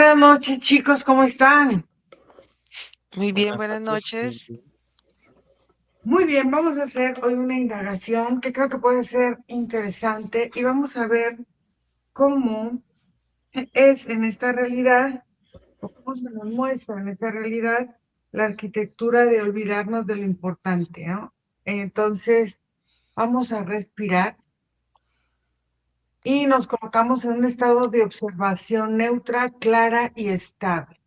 Buenas noches, chicos, ¿cómo están? Muy bien, Buenas buenas noches. noches. Muy bien, vamos a hacer hoy una indagación que creo que puede ser interesante y vamos a ver cómo es en esta realidad, o cómo se nos muestra en esta realidad la arquitectura de olvidarnos de lo importante, ¿no? Entonces, vamos a respirar y nos colocamos en un estado de observación neutra, clara y estable.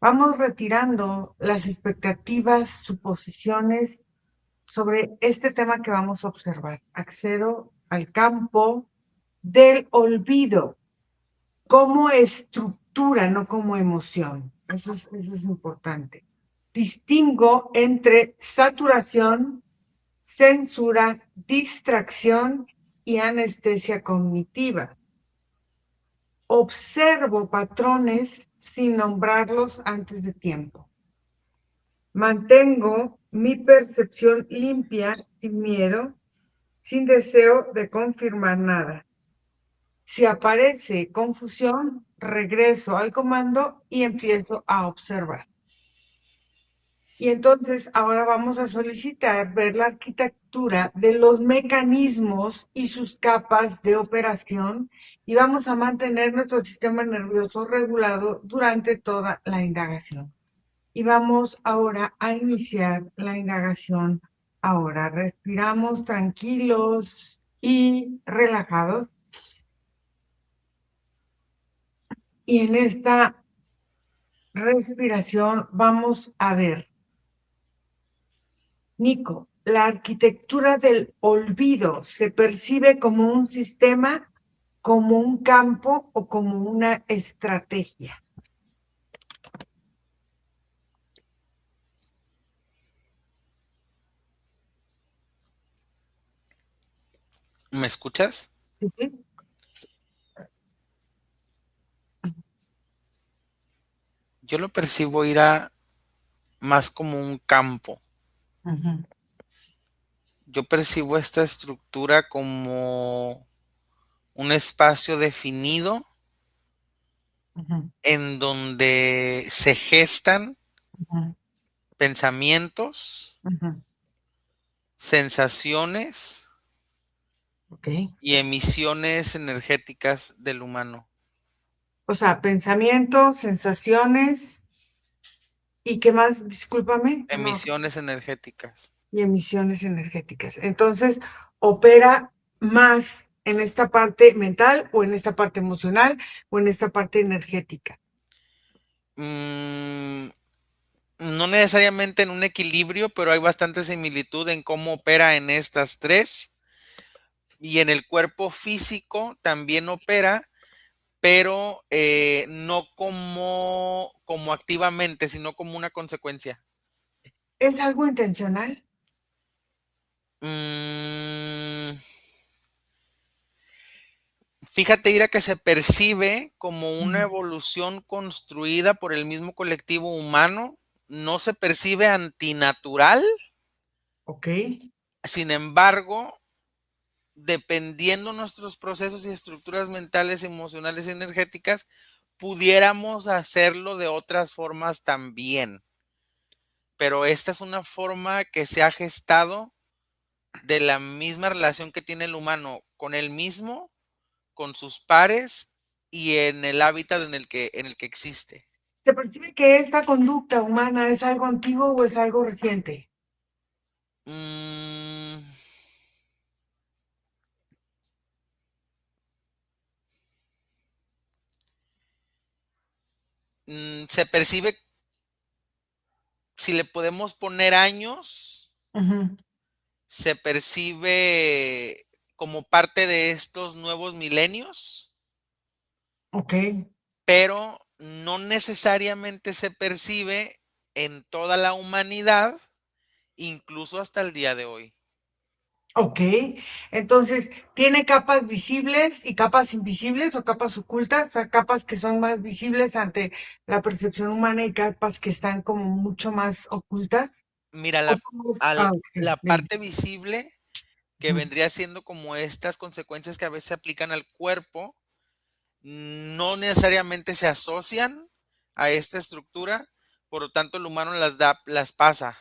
Vamos retirando las expectativas, suposiciones sobre este tema que vamos a observar. Accedo al campo del olvido como estructura, no como emoción. Eso es importante. Distingo entre saturación, censura, distracción y anestesia cognitiva. Observo patrones sin nombrarlos antes de tiempo. Mantengo mi percepción limpia, sin miedo, sin deseo de confirmar nada. Si aparece confusión, regreso al comando y empiezo a observar. Y entonces ahora vamos a solicitar ver la arquitectura de los mecanismos y sus capas de operación y vamos a mantener nuestro sistema nervioso regulado durante toda la indagación. Y vamos ahora a iniciar la indagación. Ahora respiramos tranquilos y relajados. Y en esta respiración vamos a ver, Nico, la arquitectura del olvido se percibe como un sistema, como un campo o como una estrategia. ¿Me escuchas? ¿Sí? ¿Sí? Yo lo percibo ir a más como un campo. Ujú, Yo percibo esta estructura como un espacio definido ujú, en donde se gestan ujú, pensamientos, ujú. sensaciones Ok. y emisiones energéticas del humano. O sea, pensamientos, sensaciones y qué más, discúlpame, no, Emisiones energéticas. y emisiones energéticas. Entonces, opera más en esta parte mental o en esta parte emocional o en esta parte energética. Mm, no necesariamente en un equilibrio, pero hay bastante similitud en cómo opera en estas tres. Y en el cuerpo físico también opera, pero no como activamente, sino como una consecuencia. ¿Es algo intencional? Mm, fíjate, Ira, que se percibe como una Mm. evolución construida por el mismo colectivo humano, no se percibe antinatural, Ok. sin embargo, dependiendo nuestros procesos y estructuras mentales, emocionales y energéticas, pudiéramos hacerlo de otras formas también. Pero esta es una forma que se ha gestado de la misma relación que tiene el humano con él mismo, con sus pares y en el hábitat en el que existe. ¿Se percibe que esta conducta humana es algo antiguo o es algo reciente? Mm, se percibe, si le podemos poner años, Ujú. se percibe como parte de estos nuevos milenios, Ok. pero no necesariamente se percibe en toda la humanidad, incluso hasta el día de hoy. Ok. Entonces, ¿tiene capas visibles y capas invisibles o capas ocultas? O sea, capas que son más visibles ante la percepción humana y capas que están como mucho más ocultas. Mira, ¿O la, somos- al- Ah, ok, la dime. parte visible que Ujú, vendría siendo como estas consecuencias que a veces se aplican al cuerpo, no necesariamente se asocian a esta estructura, por lo tanto el humano las pasa.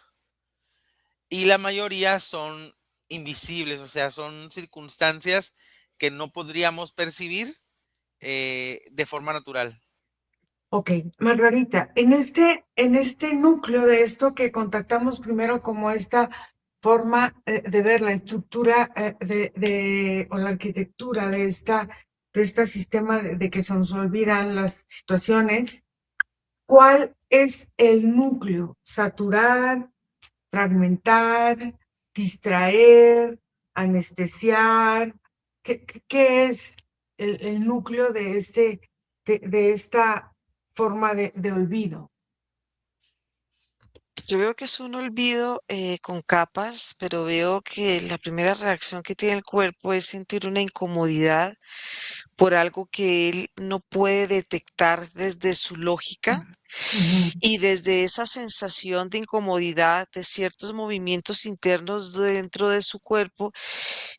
Y la mayoría son invisibles, o sea, son circunstancias que no podríamos percibir de forma natural. Ok, Margarita, en este núcleo de esto que contactamos primero como esta forma de ver la estructura o la arquitectura de este sistema de que se nos olvidan las situaciones, ¿cuál es el núcleo? Saturar, fragmentar, distraer, anestesiar. ¿Qué es el núcleo de esta forma de olvido? Yo veo que es un olvido con capas, pero veo que la primera reacción que tiene el cuerpo es sentir una incomodidad por algo que él no puede detectar desde su lógica. Ujú. Y desde esa sensación de incomodidad, de ciertos movimientos internos dentro de su cuerpo,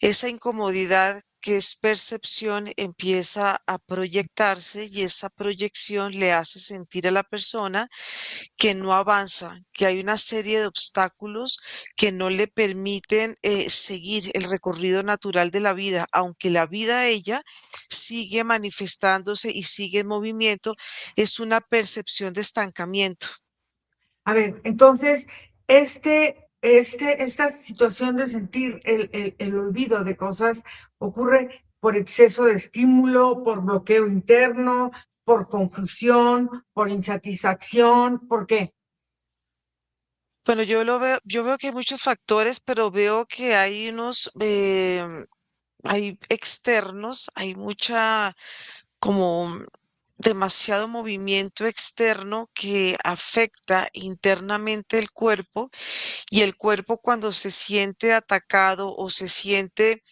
esa incomodidad que es percepción empieza a proyectarse y esa proyección le hace sentir a la persona que no avanza, que hay una serie de obstáculos que no le permiten seguir el recorrido natural de la vida, aunque la vida ella sigue manifestándose y sigue en movimiento, es una percepción de estancamiento. A ver, entonces, esta situación de sentir el olvido de cosas ocurre por exceso de estímulo, por bloqueo interno, por confusión, por insatisfacción, ¿por qué? Bueno, yo veo que hay muchos factores, pero veo que hay unos, hay externos, hay mucha como demasiado movimiento externo que afecta internamente el cuerpo y el cuerpo cuando se siente atacado o se siente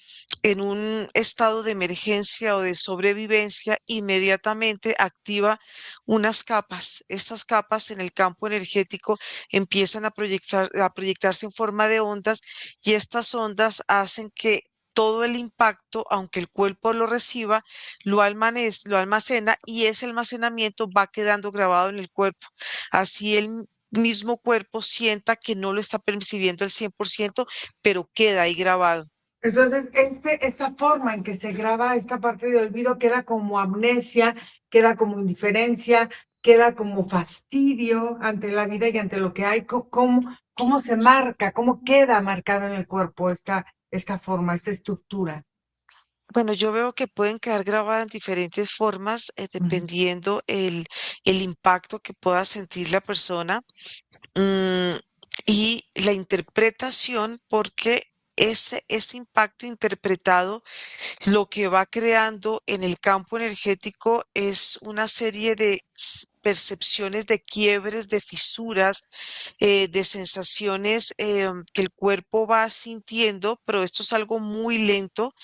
en un estado de emergencia o de sobrevivencia, inmediatamente activa unas capas. Estas capas en el campo energético empiezan a proyectarse en forma de ondas y estas ondas hacen que todo el impacto, aunque el cuerpo lo reciba, lo almacena y ese almacenamiento va quedando grabado en el cuerpo. Así el mismo cuerpo sienta que no lo está percibiendo al 100%, pero queda ahí grabado. Entonces, esa forma en que se graba esta parte de olvido queda como amnesia, queda como indiferencia, queda como fastidio ante la vida y ante lo que hay. ¿Cómo se marca? ¿Cómo queda marcado en el cuerpo esta forma, esta estructura? Bueno, yo veo que pueden quedar grabadas en diferentes formas, Ujú, dependiendo el impacto que pueda sentir la persona, mm, y la interpretación, porque ese impacto interpretado lo que va creando en el campo energético es una serie de percepciones de quiebres, de fisuras, de sensaciones que el cuerpo va sintiendo, pero esto es algo muy lento,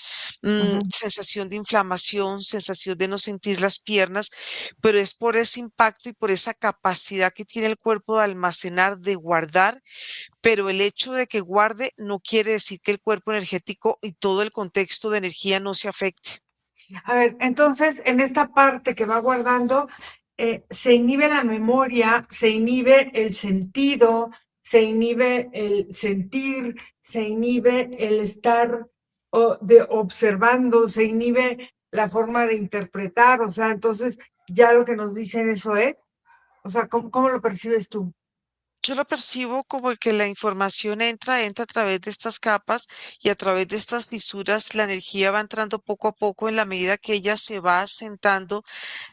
ujú. sensación de inflamación, sensación de no sentir las piernas, pero es por ese impacto y por esa capacidad que tiene el cuerpo de almacenar, de guardar, pero el hecho de que guarde no quiere decir que el cuerpo energético y todo el contexto de energía no se afecte. A ver, entonces, en esta parte que va guardando, se inhibe la memoria, se inhibe el sentido, se inhibe el sentir, se inhibe el estar observando, se inhibe la forma de interpretar, o sea, entonces ya lo que nos dicen eso es, o sea, ¿cómo lo percibes tú? Yo lo percibo como que la información entra a través de estas capas y a través de estas fisuras la energía va entrando poco a poco en la medida que ella se va asentando,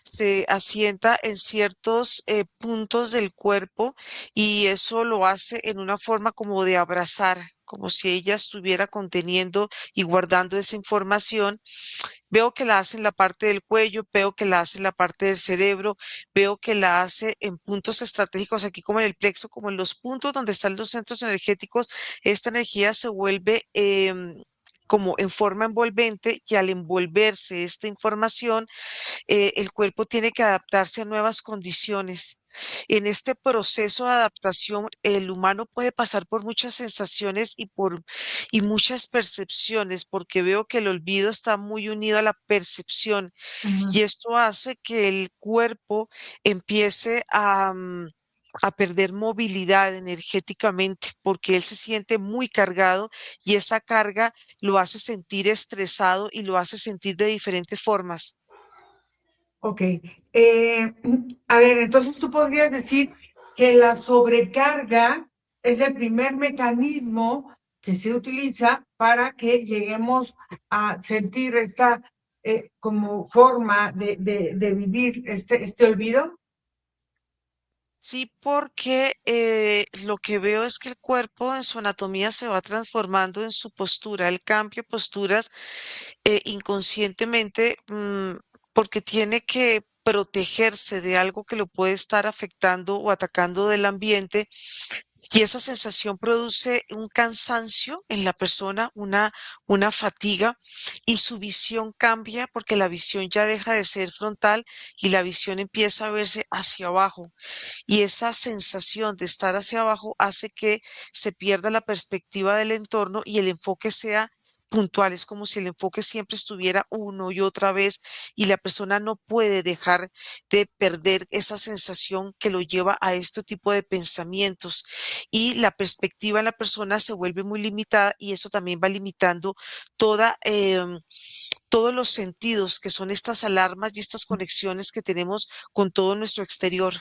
se asienta en ciertos puntos del cuerpo y eso lo hace en una forma como de abrazar, como si ella estuviera conteniendo y guardando esa información. Veo que la hace en la parte del cuello, veo que la hace en la parte del cerebro, veo que la hace en puntos estratégicos, aquí como en el plexo, como en los puntos donde están los centros energéticos. Esta energía se vuelve como en forma envolvente y al envolverse esta información, el cuerpo tiene que adaptarse a nuevas condiciones. En este proceso de adaptación, el humano puede pasar por muchas sensaciones y muchas percepciones, porque veo que el olvido está muy unido a la percepción Ujú. y esto hace que el cuerpo empiece a perder movilidad energéticamente, porque él se siente muy cargado y esa carga lo hace sentir estresado y lo hace sentir de diferentes formas. Ok. A ver, entonces tú podrías decir que la sobrecarga es el primer mecanismo que se utiliza para que lleguemos a sentir esta como forma de vivir este olvido. Sí, porque lo que veo es que el cuerpo en su anatomía se va transformando en su postura. El cambio de posturas inconscientemente porque tiene que protegerse de algo que lo puede estar afectando o atacando del ambiente y esa sensación produce un cansancio en la persona, una fatiga y su visión cambia porque la visión ya deja de ser frontal y la visión empieza a verse hacia abajo. Y esa sensación de estar hacia abajo hace que se pierda la perspectiva del entorno y el enfoque sea puntual. Es como si el enfoque siempre estuviera uno y otra vez y la persona no puede dejar de perder esa sensación que lo lleva a este tipo de pensamientos. Y la perspectiva en la persona se vuelve muy limitada y eso también va limitando toda, todos los sentidos que son estas alarmas y estas conexiones que tenemos con todo nuestro exterior.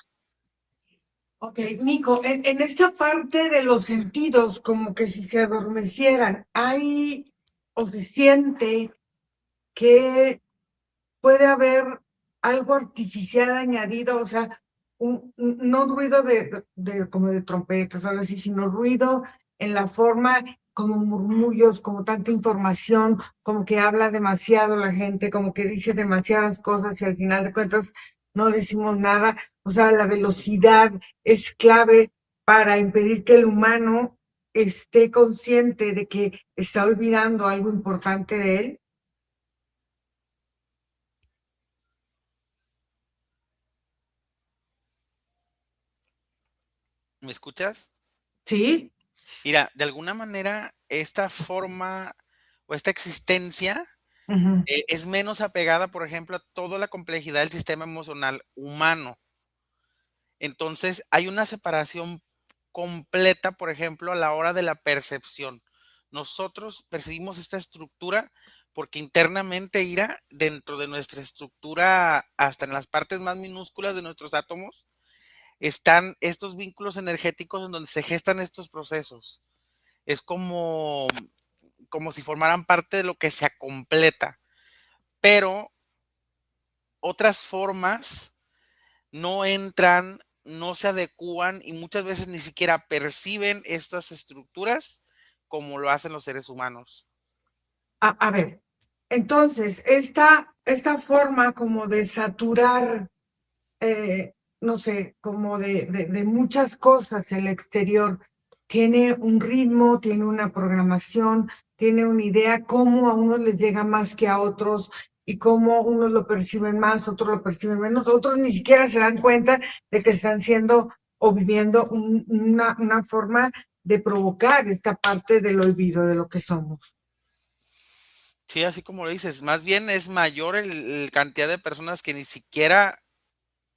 Ok, Nico, en esta parte de los sentidos, como que si se adormecieran, hay o se siente que puede haber algo artificial añadido, o sea, no ruido como de trompetas o algo así, sino ruido en la forma como murmullos, como tanta información, como que habla demasiado la gente, como que dice demasiadas cosas y al final de cuentas no decimos nada. O sea, la velocidad es clave para impedir que el humano esté consciente de que está olvidando algo importante de él. ¿Me escuchas? ¿Sí? Mira, de alguna manera esta forma o esta existencia Ujú. es menos apegada, por ejemplo, a toda la complejidad del sistema emocional humano. Entonces, hay una separación completa, por ejemplo, a la hora de la percepción. Nosotros percibimos esta estructura porque internamente irá dentro de nuestra estructura, hasta en las partes más minúsculas de nuestros átomos, están estos vínculos energéticos en donde se gestan estos procesos. Es como si formaran parte de lo que se completa, pero otras formas no entran, no se adecúan y muchas veces ni siquiera perciben estas estructuras como lo hacen los seres humanos. A ver, entonces, esta forma como de saturar, no sé, como de muchas cosas el exterior, tiene un ritmo, tiene una programación, tiene una idea, cómo a unos les llega más que a otros y cómo unos lo perciben más, otros lo perciben menos, otros ni siquiera se dan cuenta de que están siendo o viviendo una forma de provocar esta parte del olvido de lo que somos. Sí, así como lo dices, más bien es mayor el cantidad de personas que ni siquiera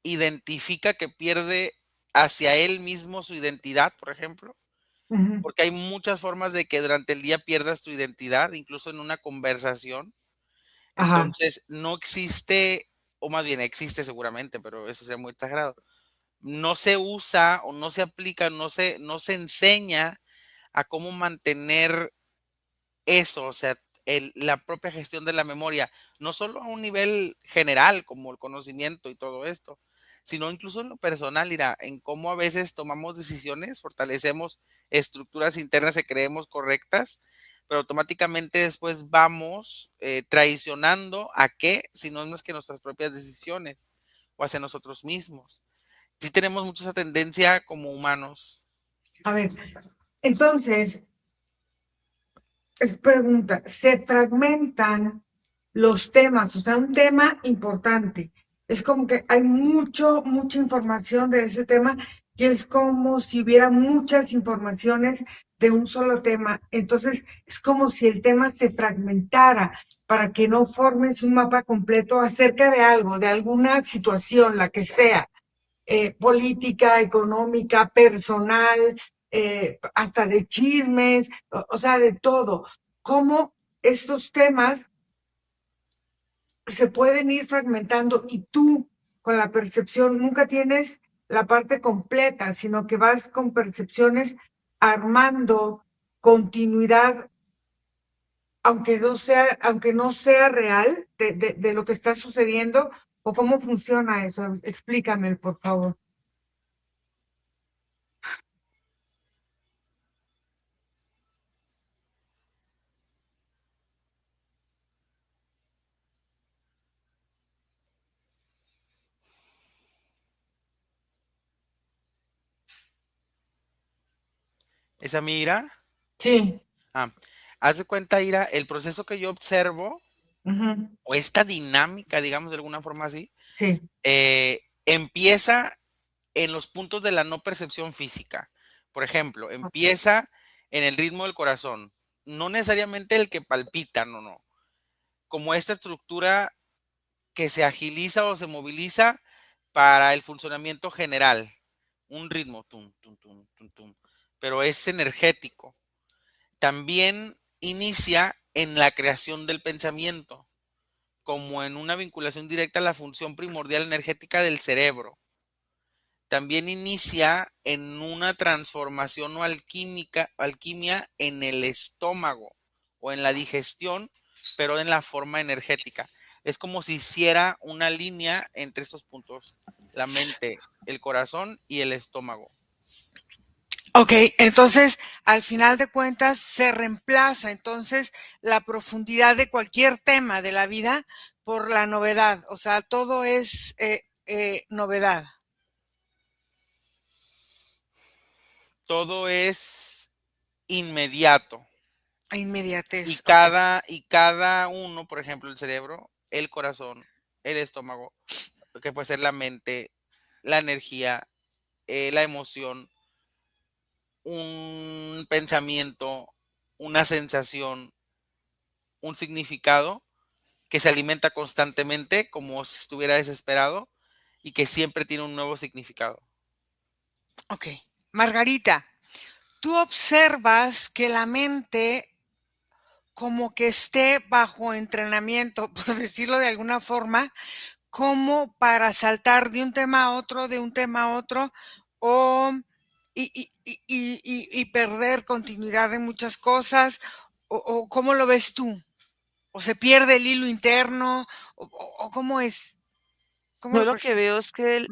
identifica que pierde hacia él mismo su identidad, por ejemplo, Ujú. porque hay muchas formas de que durante el día pierdas tu identidad, incluso en una conversación. Ajá. Entonces, no existe, o más bien existe seguramente, pero eso sería muy exagerado. No se usa o no se aplica, no se enseña a cómo mantener eso, o sea, la propia gestión de la memoria, no solo a un nivel general como el conocimiento y todo esto, sino incluso en lo personal, mira, en cómo a veces tomamos decisiones, fortalecemos estructuras internas que creemos correctas, pero automáticamente después vamos traicionando a qué, si no es más que nuestras propias decisiones o hacia nosotros mismos. Sí tenemos mucho esa tendencia como humanos. A ver, entonces, Es pregunta, se fragmentan los temas, o sea, un tema importante. Es como que hay mucha información de ese tema y es como si hubiera muchas informaciones de un solo tema. Entonces, es como si el tema se fragmentara para que no formes un mapa completo acerca de algo, de alguna situación, la que sea, política, económica, personal, hasta de chismes, o sea, de todo. Cómo estos temas se pueden ir fragmentando y tú con la percepción nunca tienes la parte completa, sino que vas con percepciones armando continuidad, aunque no sea real de lo que está sucediendo, o cómo funciona eso. Explícame, por favor. ¿Esa mi Ira? Sí. Ah, haz de cuenta, Ira, el proceso que yo observo, Ujú, o esta dinámica, digamos de alguna forma así, sí. empieza en los puntos de la no percepción física. Por ejemplo, empieza en el ritmo del corazón, no necesariamente el que palpita, no, no. Como esta estructura que se agiliza o se moviliza para el funcionamiento general. Un ritmo, tum, tum, tum, tum, tum, pero es energético. También inicia en la creación del pensamiento, como en una vinculación directa a la función primordial energética del cerebro. También inicia en una transformación o alquimia en el estómago o en la digestión, pero en la forma energética. Es como si hiciera una línea entre estos puntos, la mente, el corazón y el estómago. Ok, entonces al final de cuentas se reemplaza entonces la profundidad de cualquier tema de la vida por la novedad, o sea, todo es novedad, Todo es inmediato. inmediatez, Y ok, cada uno, por ejemplo, el cerebro, el corazón, el estómago, que puede ser la mente, la energía, la emoción, un pensamiento, una sensación, un significado que se alimenta constantemente como si estuviera desesperado y que siempre tiene un nuevo significado. ok. Margarita, tú observas que la mente como que esté bajo entrenamiento, por decirlo de alguna forma, como para saltar de un tema a otro, de un tema a otro, o y perder continuidad de muchas cosas, o cómo lo ves tú, o se pierde el hilo interno, o cómo es, cómo Yo lo lo que percibes. veo es que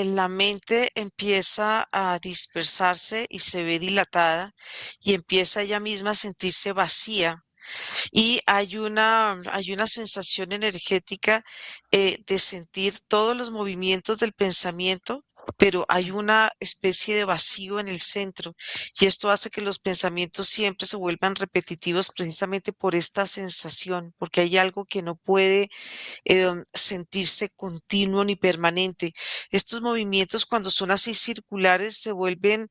la mente empieza a dispersarse y se ve dilatada y empieza ella misma a sentirse vacía. Y hay una sensación energética de sentir todos los movimientos del pensamiento, pero hay una especie de vacío en el centro. Y esto hace que los pensamientos siempre se vuelvan repetitivos precisamente por esta sensación, porque hay algo que no puede sentirse continuo ni permanente. Estos movimientos, cuando son así circulares, se vuelven,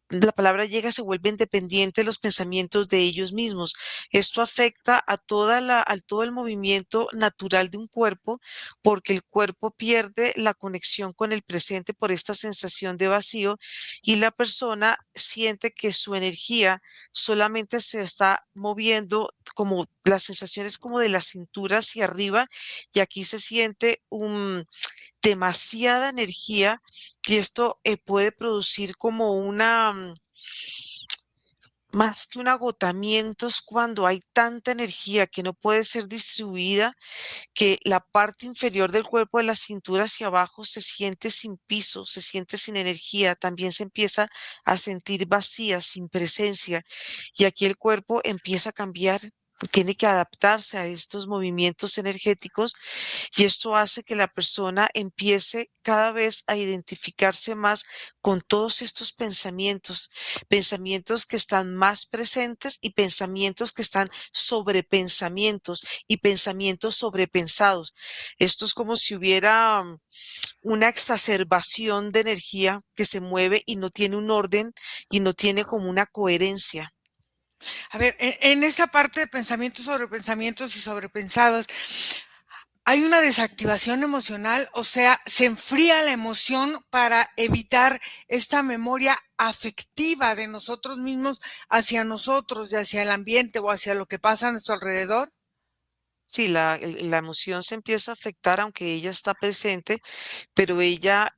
la palabra llega, se vuelven dependientes de los pensamientos de ellos mismos. Esto afecta a a todo el movimiento natural de un cuerpo, porque el cuerpo pierde la conexión con el presente por esta sensación de vacío y la persona siente que su energía solamente se está moviendo como las sensaciones como de la cintura hacia arriba y aquí se siente demasiada energía y esto puede producir como más que un agotamiento, es cuando hay tanta energía que no puede ser distribuida, que la parte inferior del cuerpo de la cintura hacia abajo se siente sin piso, se siente sin energía, también se empieza a sentir vacía, sin presencia, y aquí el cuerpo empieza a cambiar. tiene que adaptarse a estos movimientos energéticos y esto hace que la persona empiece cada vez a identificarse más con todos estos pensamientos, pensamientos que están más presentes y pensamientos que están sobre pensamientos y pensamientos sobrepensados. Esto es como si hubiera una exacerbación de energía que se mueve y no tiene un orden y no tiene como una coherencia. A ver, en esta parte de pensamientos sobre pensamientos y sobrepensados, hay una desactivación emocional, o sea, se enfría la emoción para evitar esta memoria afectiva de nosotros mismos hacia nosotros y hacia el ambiente o hacia lo que pasa a nuestro alrededor. Sí, la emoción se empieza a afectar aunque ella está presente, pero ella,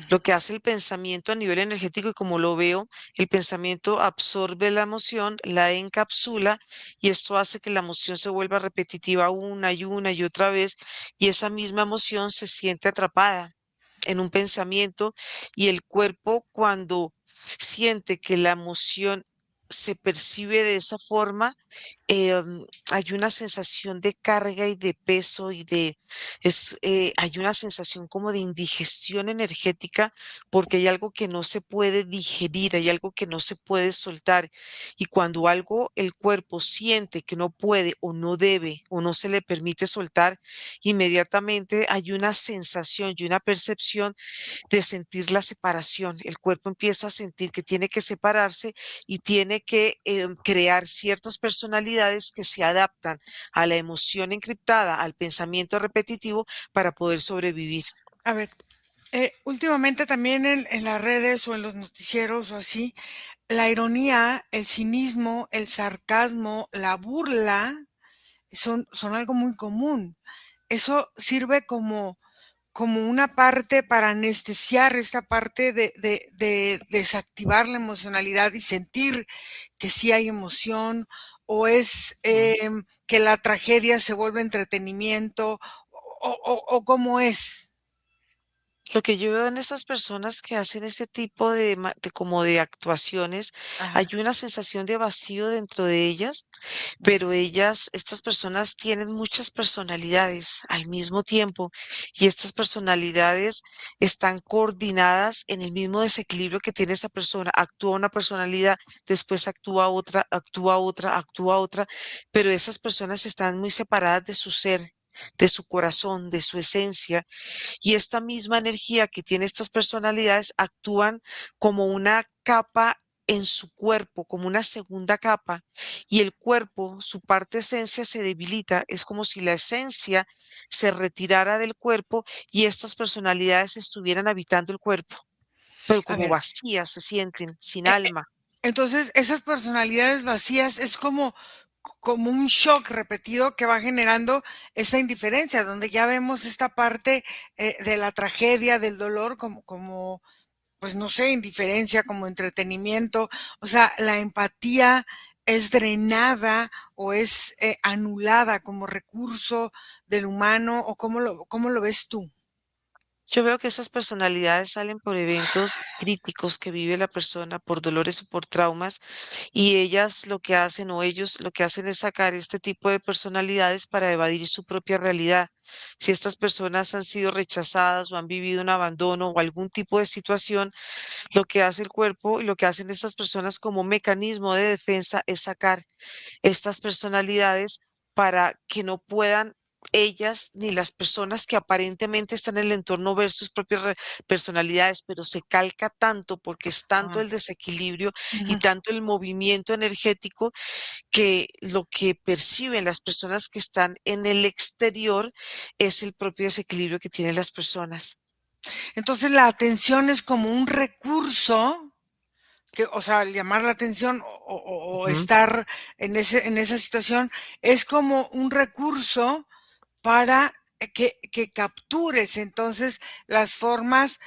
lo que hace el pensamiento a nivel energético, y como lo veo, el pensamiento absorbe la emoción, la encapsula, y esto hace que la emoción se vuelva repetitiva una y otra vez, y esa misma emoción se siente atrapada en un pensamiento, y el cuerpo cuando siente que la emoción se percibe de esa forma, hay una sensación de carga y de peso hay una sensación como de indigestión energética porque hay algo que no se puede digerir, hay algo que no se puede soltar. Y cuando algo el cuerpo siente que no puede o no debe o no se le permite soltar, inmediatamente hay una sensación y una percepción de sentir la separación. El cuerpo empieza a sentir que tiene que separarse y tiene que crear ciertas personalidades que se adaptan a la emoción encriptada, al pensamiento repetitivo para poder sobrevivir. A ver, últimamente también en las redes o en los noticieros o así, la ironía, el cinismo, el sarcasmo, la burla son algo muy común. Eso sirve como una parte para anestesiar esta parte de desactivar la emocionalidad y sentir que sí hay emoción, o es que la tragedia se vuelve entretenimiento, o cómo es. Lo que yo veo en esas personas que hacen ese tipo de como de actuaciones, hay Ajá. una sensación de vacío dentro de ellas, Ujú. pero estas personas tienen muchas personalidades al mismo tiempo y estas personalidades están coordinadas en el mismo desequilibrio que tiene esa persona. Actúa una personalidad, después actúa otra, actúa otra, actúa otra, pero esas personas están muy separadas de su ser, de su corazón, de su esencia, y esta misma energía que tiene estas personalidades actúan como una capa en su cuerpo, como una segunda capa, y el cuerpo, su parte esencia se debilita, es como si la esencia se retirara del cuerpo y estas personalidades estuvieran habitando el cuerpo, pero A como ver, vacías se sienten, sin e- alma. entonces esas personalidades vacías es como un shock repetido que va generando esa indiferencia, donde ya vemos esta parte de la tragedia, del dolor, como pues no sé, indiferencia, como entretenimiento, o sea, la empatía es drenada o es anulada como recurso del humano, o cómo lo ves tú. Yo veo que esas personalidades salen por eventos críticos que vive la persona, por dolores o por traumas, y ellas lo que hacen o ellos lo que hacen es sacar este tipo de personalidades para evadir su propia realidad. Si estas personas han sido rechazadas o han vivido un abandono o algún tipo de situación, lo que hace el cuerpo y lo que hacen estas personas como mecanismo de defensa es sacar estas personalidades para que no puedan ellas ni las personas que aparentemente están en el entorno ver sus propias personalidades, pero se calca tanto porque es tanto Ah, el desequilibrio y ujú. tanto el movimiento energético que lo que perciben las personas que están en el exterior es el propio desequilibrio que tienen las personas. Entonces la atención es como un recurso que, o sea, el llamar la atención o Ujú. estar en esa situación es como un recurso para que captures entonces las formas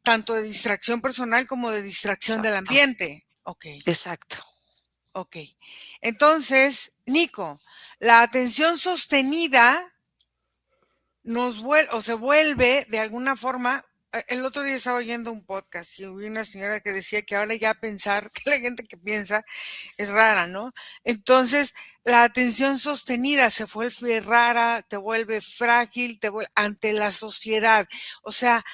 tanto de distracción personal como de distracción del Exacto, ambiente. Ok, exacto. ok. Entonces, Nico, la atención sostenida se vuelve de alguna forma El otro día estaba oyendo un podcast y hubo una señora que decía que ahora ya pensar, que la gente que piensa es rara, ¿no? Entonces, la atención sostenida se vuelve rara, te vuelve frágil, ante la sociedad. O sea,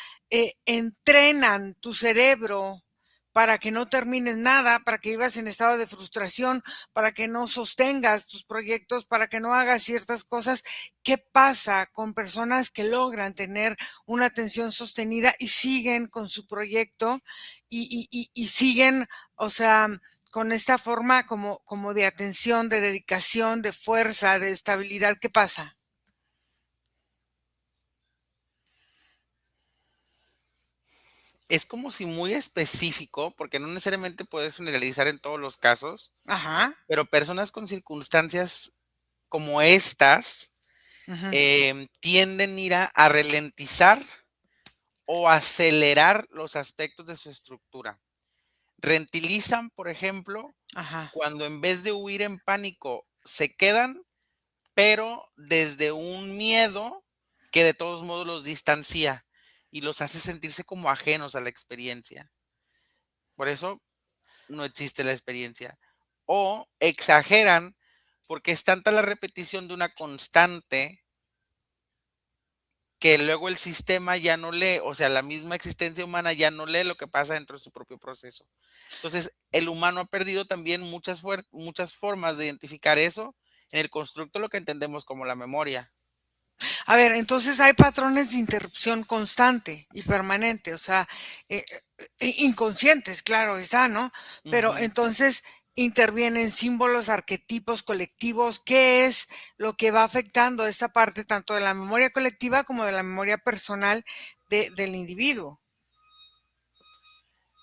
entrenan tu cerebro para que no termines nada, para que vivas en estado de frustración, para que no sostengas tus proyectos, para que no hagas ciertas cosas. ¿Qué pasa con personas que logran tener una atención sostenida y siguen con su proyecto y siguen, o sea, con esta forma como de atención, de dedicación, de fuerza, de estabilidad? ¿Qué pasa? Es como si muy específico, porque no necesariamente puedes generalizar en todos los casos, Ajá. pero personas con circunstancias como estas Ujú. tienden a ralentizar o acelerar los aspectos de su estructura. Rentilizan, por ejemplo, Ajá. cuando en vez de huir en pánico se quedan, pero desde un miedo que de todos modos los distancia y los hace sentirse como ajenos a la experiencia. Por eso no existe la experiencia. O exageran porque es tanta la repetición de una constante que luego el sistema ya no lee, o sea, la misma existencia humana ya no lee lo que pasa dentro de su propio proceso. Entonces, el humano ha perdido también muchas formas de identificar eso en el constructo de lo que entendemos como la memoria. A ver, entonces hay patrones de interrupción constante y permanente, o sea, inconscientes, claro está, ¿no? Pero Ujú. entonces intervienen símbolos, arquetipos colectivos. ¿Qué es lo que va afectando esta parte tanto de la memoria colectiva como de la memoria personal del individuo?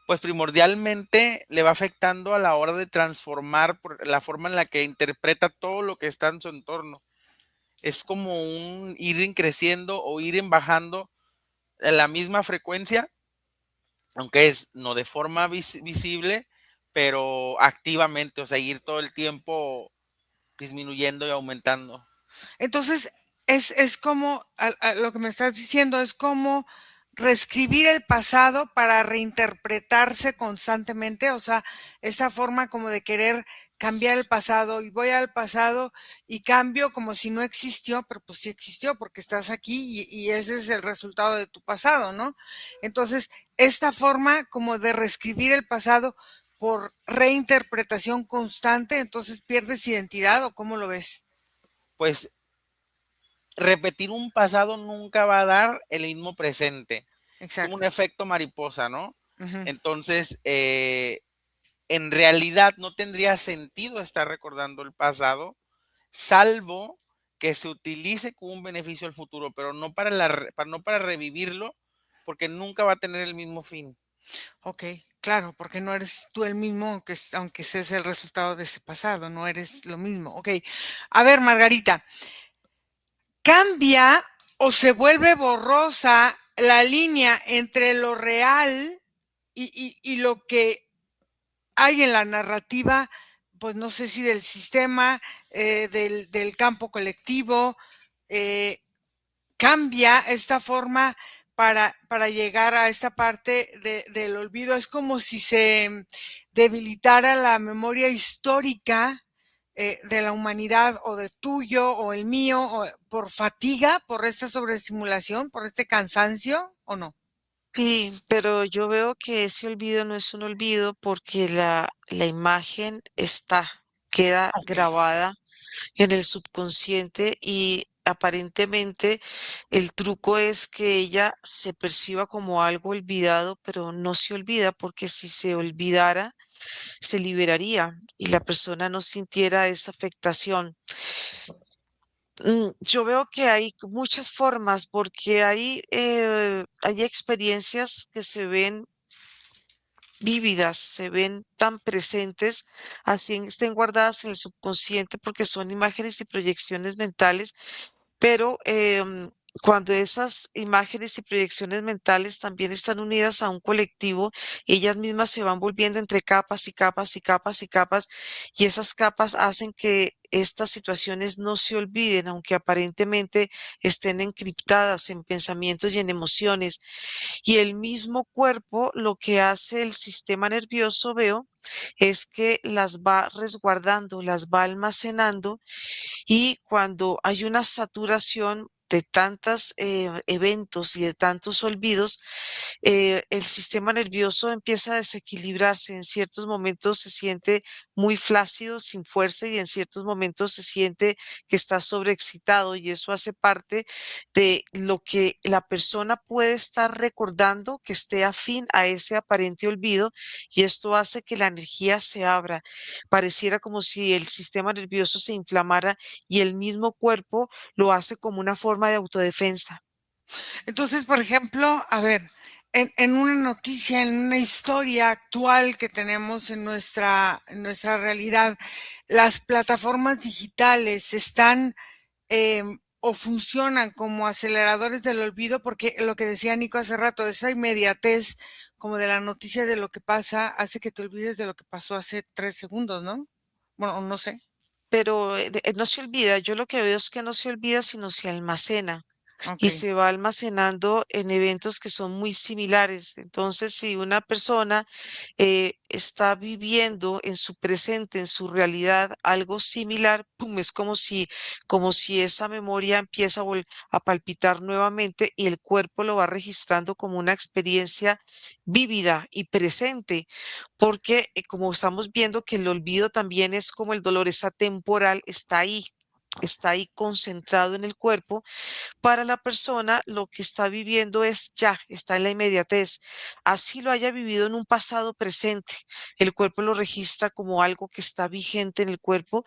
Pues primordialmente le va afectando a la hora de transformar por la forma en la que interpreta todo lo que está en su entorno. Es como un ir creciendo o ir en bajando en la misma frecuencia, aunque es no de forma visible, pero activamente, o sea, ir todo el tiempo disminuyendo y aumentando. Entonces, es como, lo que me estás diciendo, es como reescribir el pasado para reinterpretarse constantemente, o sea, esa forma como de querer cambiar el pasado y voy al pasado y cambio como si no existió, pero pues sí existió porque estás aquí y ese es el resultado de tu pasado, ¿no? Entonces, esta forma como de reescribir el pasado por reinterpretación constante, entonces pierdes identidad o ¿cómo lo ves? Pues repetir un pasado nunca va a dar el mismo presente. Es como un Exacto. efecto mariposa, ¿no? Ujú. Entonces, en realidad no tendría sentido estar recordando el pasado, salvo que se utilice como un beneficio al futuro, pero no para, no para revivirlo, porque nunca va a tener el mismo fin. Ok, claro, porque no eres tú el mismo, aunque seas el resultado de ese pasado, no eres lo mismo. Ok, a ver, Margarita, ¿cambia o se vuelve borrosa la línea entre lo real y lo que hay en la narrativa? Pues no sé si del sistema, del campo colectivo, eh, cambia esta forma para llegar a esta parte del olvido. Es como si se debilitara la memoria histórica de la humanidad o de tuyo o el mío o por fatiga, por esta sobreestimulación, por este cansancio o no. Sí, pero yo veo que ese olvido no es un olvido porque la imagen queda Ok. grabada en el subconsciente y aparentemente el truco es que ella se perciba como algo olvidado, pero no se olvida porque si se olvidara, se liberaría y la persona no sintiera esa afectación. Yo veo que hay muchas formas porque hay experiencias que se ven vívidas, se ven tan presentes, así estén guardadas en el subconsciente porque son imágenes y proyecciones mentales, pero cuando esas imágenes y proyecciones mentales también están unidas a un colectivo, ellas mismas se van volviendo entre capas y capas y capas y capas, y esas capas hacen que estas situaciones no se olviden, aunque aparentemente estén encriptadas en pensamientos y en emociones. Y el mismo cuerpo, lo que hace el sistema nervioso, veo, es que las va resguardando, las va almacenando y cuando hay una saturación de tantos eventos y de tantos olvidos, el sistema nervioso empieza a desequilibrarse. En ciertos momentos se siente muy flácido, sin fuerza, y en ciertos momentos se siente que está sobreexcitado, y eso hace parte de lo que la persona puede estar recordando que esté afín a ese aparente olvido, y esto hace que la energía se abra. Pareciera como si el sistema nervioso se inflamara y el mismo cuerpo lo hace como una forma de autodefensa. Entonces, por ejemplo, a ver, en una noticia, en una historia actual que tenemos en nuestra realidad, las plataformas digitales están o funcionan como aceleradores del olvido, porque lo que decía Nico hace rato, esa inmediatez como de la noticia de lo que pasa, hace que te olvides de lo que pasó hace 3 segundos, ¿no? Bueno, no sé. Pero no se olvida, yo lo que veo es que no se olvida, sino se almacena Ok. y se va almacenando en eventos que son muy similares. Entonces, si una persona está viviendo en su presente, en su realidad, algo similar, pum, es como si esa memoria empieza a palpitar nuevamente y el cuerpo lo va registrando como una experiencia vívida y presente, porque como estamos viendo que el olvido también es como el dolor, es atemporal, está ahí concentrado en el cuerpo. Para la persona, lo que está viviendo es ya, está en la inmediatez. Así lo haya vivido en un pasado presente, el cuerpo lo registra como algo que está vigente en el cuerpo,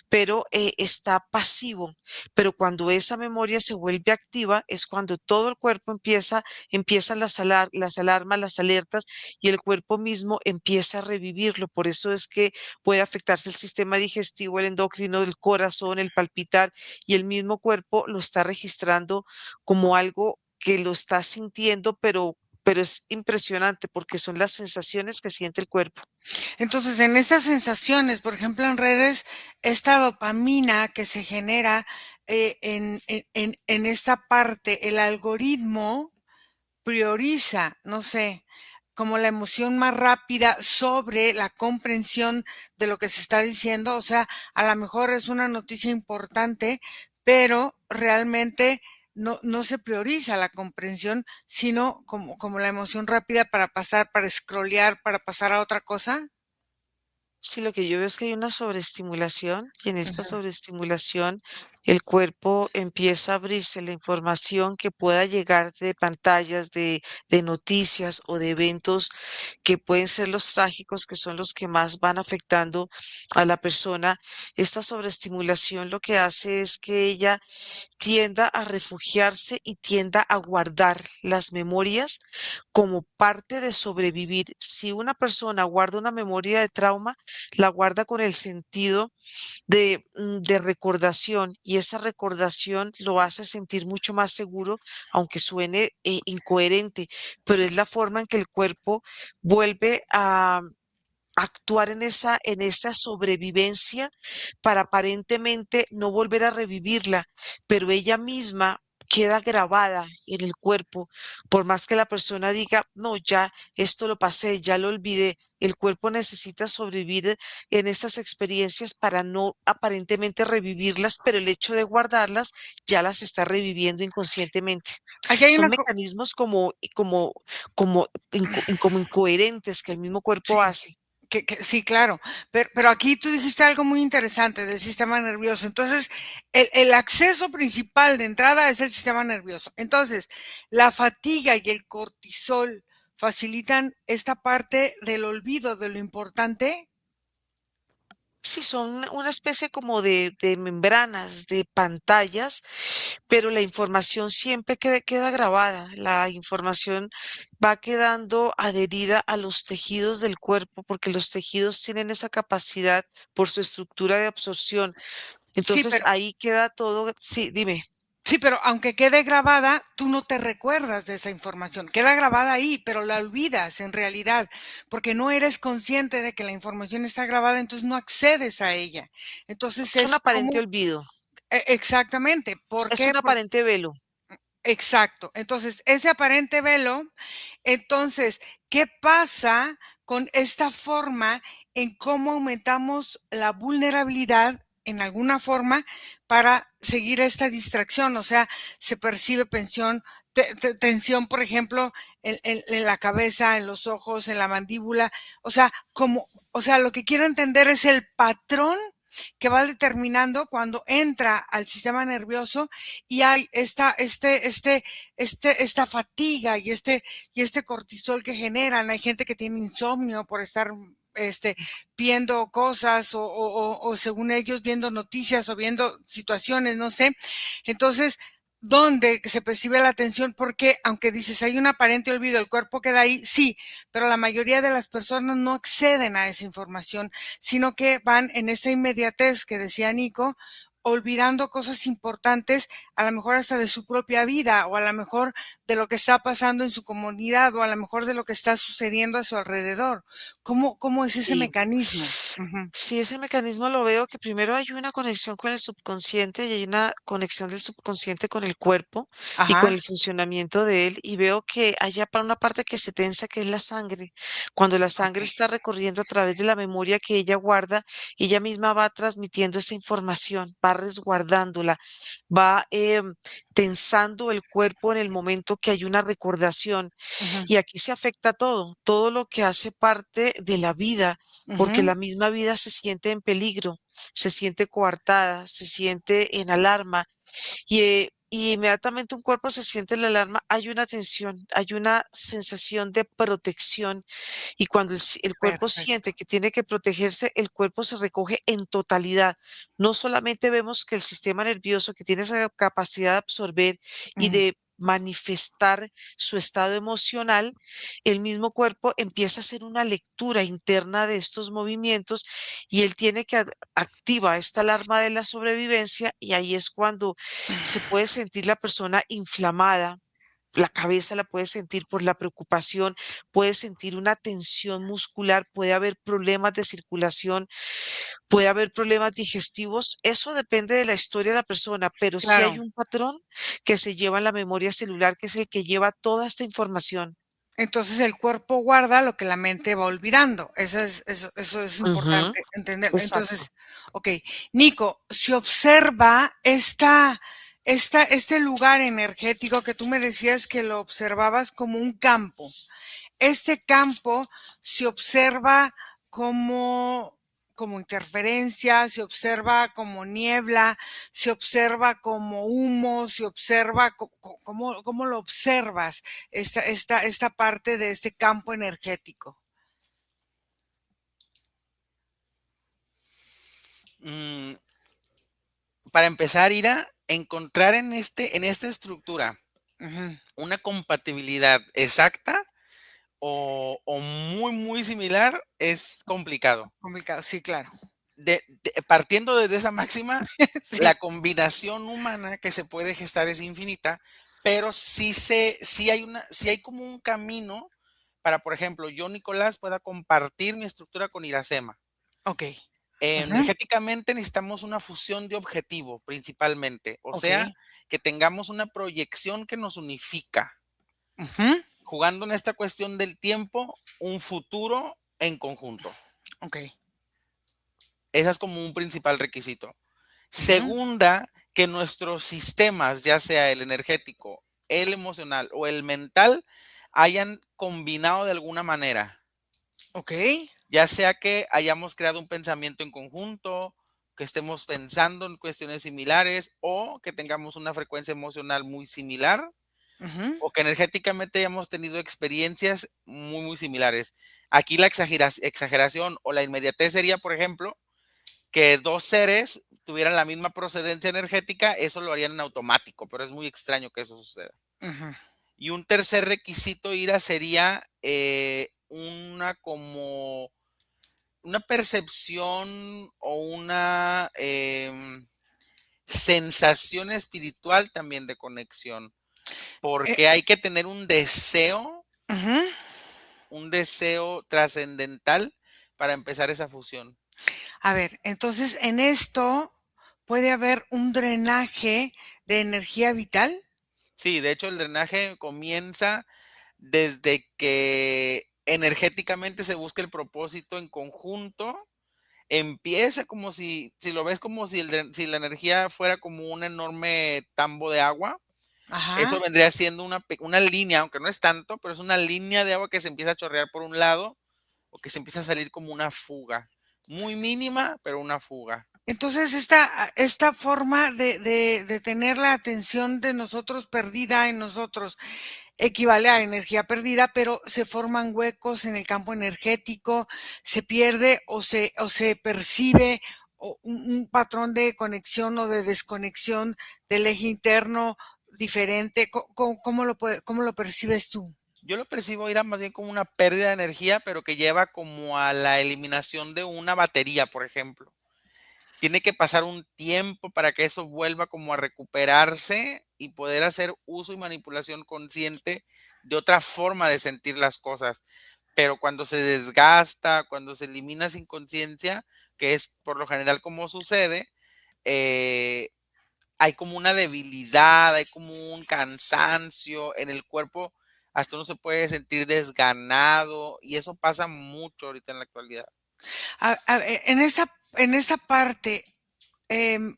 pero está pasivo. Pero cuando esa memoria se vuelve activa, es cuando todo el cuerpo empiezan las alarmas, las alertas, y el cuerpo mismo empieza a revivirlo. Por eso es que puede afectarse el sistema digestivo, el endocrino, el corazón, el palpitar, y el mismo cuerpo lo está registrando como algo que lo está sintiendo, pero es impresionante porque son las sensaciones que siente el cuerpo. Entonces, en estas sensaciones, por ejemplo, en redes, esta dopamina que se genera en esta parte, el algoritmo prioriza, no sé, como la emoción más rápida sobre la comprensión de lo que se está diciendo. O sea, a lo mejor es una noticia importante, pero realmente no se prioriza la comprensión, sino como la emoción rápida para pasar, para scrollear, para pasar a otra cosa. Sí, lo que yo veo es que hay una sobreestimulación, y en esta Ujú. sobreestimulación el cuerpo empieza a abrirse la información que pueda llegar de pantallas, de noticias o de eventos que pueden ser los trágicos, que son los que más van afectando a la persona. Esta sobreestimulación lo que hace es que ella tienda a refugiarse y tienda a guardar las memorias como parte de sobrevivir. Si una persona guarda una memoria de trauma, la guarda con el sentido de recordación, y esa recordación lo hace sentir mucho más seguro, aunque suene incoherente, pero es la forma en que el cuerpo vuelve a actuar en esa sobrevivencia para aparentemente no volver a revivirla, pero ella misma queda grabada en el cuerpo. Por más que la persona diga, no, ya esto lo pasé, ya lo olvidé, el cuerpo necesita sobrevivir en estas experiencias para no aparentemente revivirlas, pero el hecho de guardarlas ya las está reviviendo inconscientemente. Aquí hay Son una... mecanismos como incoherentes que el mismo cuerpo Sí. hace. Sí, claro, pero aquí tú dijiste algo muy interesante del sistema nervioso. Entonces, el acceso principal de entrada es el sistema nervioso. Entonces, la fatiga y el cortisol facilitan esta parte del olvido de lo importante. Sí, son una especie como de membranas, de pantallas, pero la información siempre queda grabada. La información va quedando adherida a los tejidos del cuerpo, porque los tejidos tienen esa capacidad por su estructura de absorción. Sí, Entonces ahí queda todo. Sí, dime. Sí, pero aunque quede grabada, tú no te recuerdas de esa información. Queda grabada ahí, pero la olvidas en realidad, porque no eres consciente de que la información está grabada, entonces no accedes a ella. Entonces Es un es aparente como olvido, exactamente. ¿Por es qué? un aparente velo. Exacto. Entonces, ese aparente velo, entonces, ¿qué pasa con esta forma en cómo aumentamos la vulnerabilidad en alguna forma para seguir esta distracción? O sea, se percibe tensión, por ejemplo, en la cabeza, en los ojos, en la mandíbula. O sea, lo que quiero entender es el patrón que va determinando cuando entra al sistema nervioso y hay esta fatiga y este cortisol que generan. Hay gente que tiene insomnio por estar viendo cosas o según ellos viendo noticias o viendo situaciones, no sé. Entonces, ¿dónde se percibe la tensión? Porque aunque dices hay un aparente olvido, el cuerpo queda ahí, sí, pero la mayoría de las personas no acceden a esa información, sino que van en esta inmediatez que decía Nico, olvidando cosas importantes, a lo mejor hasta de su propia vida, o a lo mejor de lo que está pasando en su comunidad, o a lo mejor de lo que está sucediendo a su alrededor. ¿Cómo es ese Sí. mecanismo? Ujú. Sí, ese mecanismo lo veo que primero hay una conexión con el subconsciente y hay una conexión del subconsciente con el cuerpo y con Ajá, el funcionamiento de él. Y veo que hay para una parte que se tensa, que es la sangre. Cuando la ok. sangre está recorriendo a través de la memoria que ella guarda, ella misma va transmitiendo esa información, va resguardándola, va tensando el cuerpo en el momento que hay una recordación. Ujú, Y aquí se afecta todo, todo lo que hace parte de la vida, porque ujú, la misma vida se siente en peligro, se siente coartada, se siente en alarma y inmediatamente un cuerpo se siente en la alarma, hay una tensión, hay una sensación de protección y cuando el cuerpo perfecto. siente que tiene que protegerse, el cuerpo se recoge en totalidad. No solamente vemos que el sistema nervioso que tiene esa capacidad de absorber y Ujú. de manifestar su estado emocional, el mismo cuerpo empieza a hacer una lectura interna de estos movimientos y él tiene que activa esta alarma de la sobrevivencia y ahí es cuando se puede sentir la persona inflamada. La cabeza la puede sentir por la preocupación, puede sentir una tensión muscular, puede haber problemas de circulación, puede haber problemas digestivos. Eso depende de la historia de la persona, pero sí hay Claro. un patrón que se lleva en la memoria celular, que es el que lleva toda esta información. Entonces el cuerpo guarda lo que la mente va olvidando. Eso es Ujú, importante entenderlo. exacto. Entonces, ok, Nico, si observa este lugar energético que tú me decías que lo observabas como un campo. Este campo se observa como, como interferencia, se observa como niebla, se observa como humo, se observa, ¿cómo lo observas esta parte de este campo energético? Mm, para empezar, Ira, encontrar en esta estructura Ujú, una compatibilidad exacta o muy, muy similar es complicado. complicado, sí, claro. Partiendo desde esa máxima, Sí, la combinación humana que se puede gestar es infinita, pero sí hay como un camino para, por ejemplo, yo, Nicolás, pueda compartir mi estructura con Iracema. ok. Ujú, Energéticamente necesitamos una fusión de objetivo principalmente, o ok. sea, que tengamos una proyección que nos unifica, Ujú, jugando en esta cuestión del tiempo, un futuro en conjunto. ok. Ese es como un principal requisito. Ujú, Segunda, que nuestros sistemas, ya sea el energético, el emocional o el mental, hayan combinado de alguna manera. ok. Ya sea que hayamos creado un pensamiento en conjunto, que estemos pensando en cuestiones similares o que tengamos una frecuencia emocional muy similar Ujú, o que energéticamente hayamos tenido experiencias muy, muy similares. Aquí la exageración o la inmediatez sería, por ejemplo, que dos seres tuvieran la misma procedencia energética, eso lo harían en automático, pero es muy extraño que eso suceda. ujú, Y un tercer requisito, Ira, sería una como una percepción o una sensación espiritual también de conexión, Eh, porque hay que tener ujú. un deseo trascendental para empezar esa fusión. A ver, entonces en esto puede haber un drenaje de energía vital. Sí, de hecho el drenaje comienza desde que energéticamente se busca el propósito en conjunto. Empieza como si lo ves como si la energía fuera como un enorme tambo de agua. Eso Ajá. vendría siendo una línea, aunque no es tanto, pero es una línea de agua que se empieza a chorrear por un lado o que se empieza a salir como una fuga. Muy mínima, pero una fuga. Entonces esta forma de tener la atención de nosotros perdida en nosotros equivale a energía perdida, pero se forman huecos en el campo energético, se pierde o se percibe un patrón de conexión o de desconexión del eje interno diferente. ¿Cómo lo percibes tú? Yo lo percibo era más bien como una pérdida de energía, pero que lleva como a la eliminación de una batería, por ejemplo. Tiene que pasar un tiempo para que eso vuelva como a recuperarse y poder hacer uso y manipulación consciente de otra forma de sentir las cosas. Pero cuando se desgasta, cuando se elimina sin conciencia, que es por lo general como sucede, eh, hay como una debilidad, hay como un cansancio en el cuerpo, hasta uno se puede sentir desganado y eso pasa mucho ahorita en la actualidad. En esta parte, em,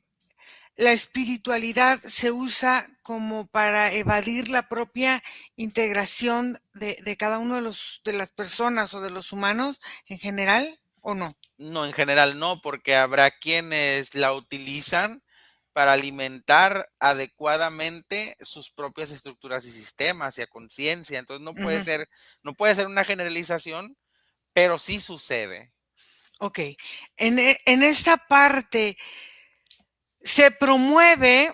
la espiritualidad se usa como para evadir la propia integración de cada uno de de las personas o de los humanos en general, ¿o no? No, en general no, porque habrá quienes la utilizan para alimentar adecuadamente sus propias estructuras y sistemas y a conciencia. Entonces Ujú. no puede ser una generalización, pero sí sucede. Ok. En esta parte se promueve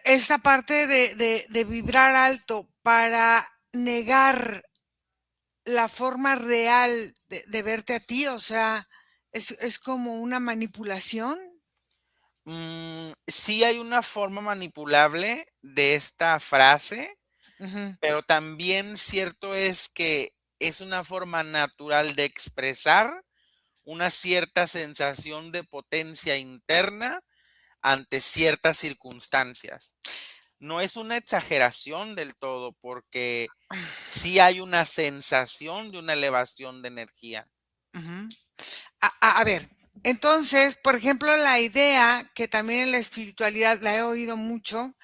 esta parte de vibrar alto para negar la forma real de verte a ti, o sea, es como una manipulación. Sí hay una forma manipulable de esta frase, Ujú. pero también cierto es que es una forma natural de expresar una cierta sensación de potencia interna ante ciertas circunstancias. No es una exageración del todo, porque sí hay una sensación de una elevación de energía. Ujú. A ver, entonces, por ejemplo, la idea que también en la espiritualidad la he oído mucho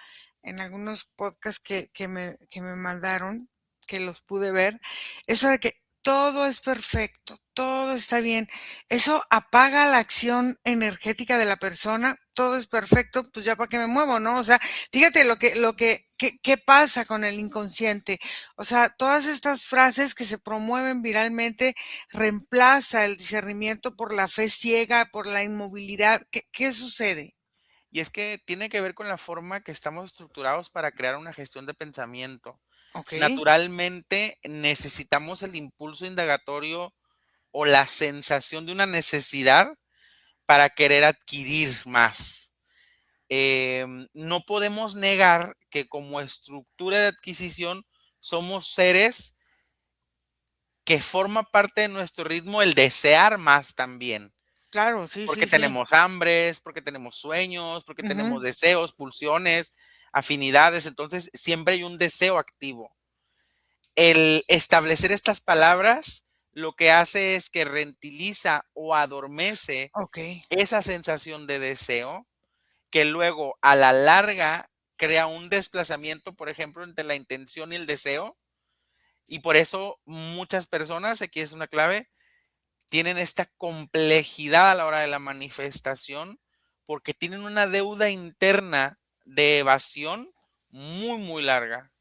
en algunos podcasts que me mandaron, que los pude ver, eso de que todo es perfecto, todo está bien, eso apaga la acción energética de la persona, todo es perfecto, pues ya para qué me muevo, ¿no? O sea, fíjate qué pasa con el inconsciente. O sea, todas estas frases que se promueven viralmente reemplaza el discernimiento por la fe ciega, por la inmovilidad. ¿Qué sucede? Y es que tiene que ver con la forma que estamos estructurados para crear una gestión de pensamiento. Ok, Naturalmente necesitamos el impulso indagatorio o la sensación de una necesidad para querer adquirir más. No podemos negar que como estructura de adquisición somos seres que forma parte de nuestro ritmo el desear más también, claro, sí, porque sí, sí. tenemos hambres, porque tenemos sueños, porque Ujú. tenemos deseos, pulsiones, afinidades, entonces siempre hay un deseo activo. El establecer estas palabras lo que hace es que rentiliza o adormece Ok, esa sensación de deseo que luego a la larga crea un desplazamiento, por ejemplo, entre la intención y el deseo. Y por eso muchas personas, aquí es una clave, tienen esta complejidad a la hora de la manifestación porque tienen una deuda interna de evasión muy, muy larga.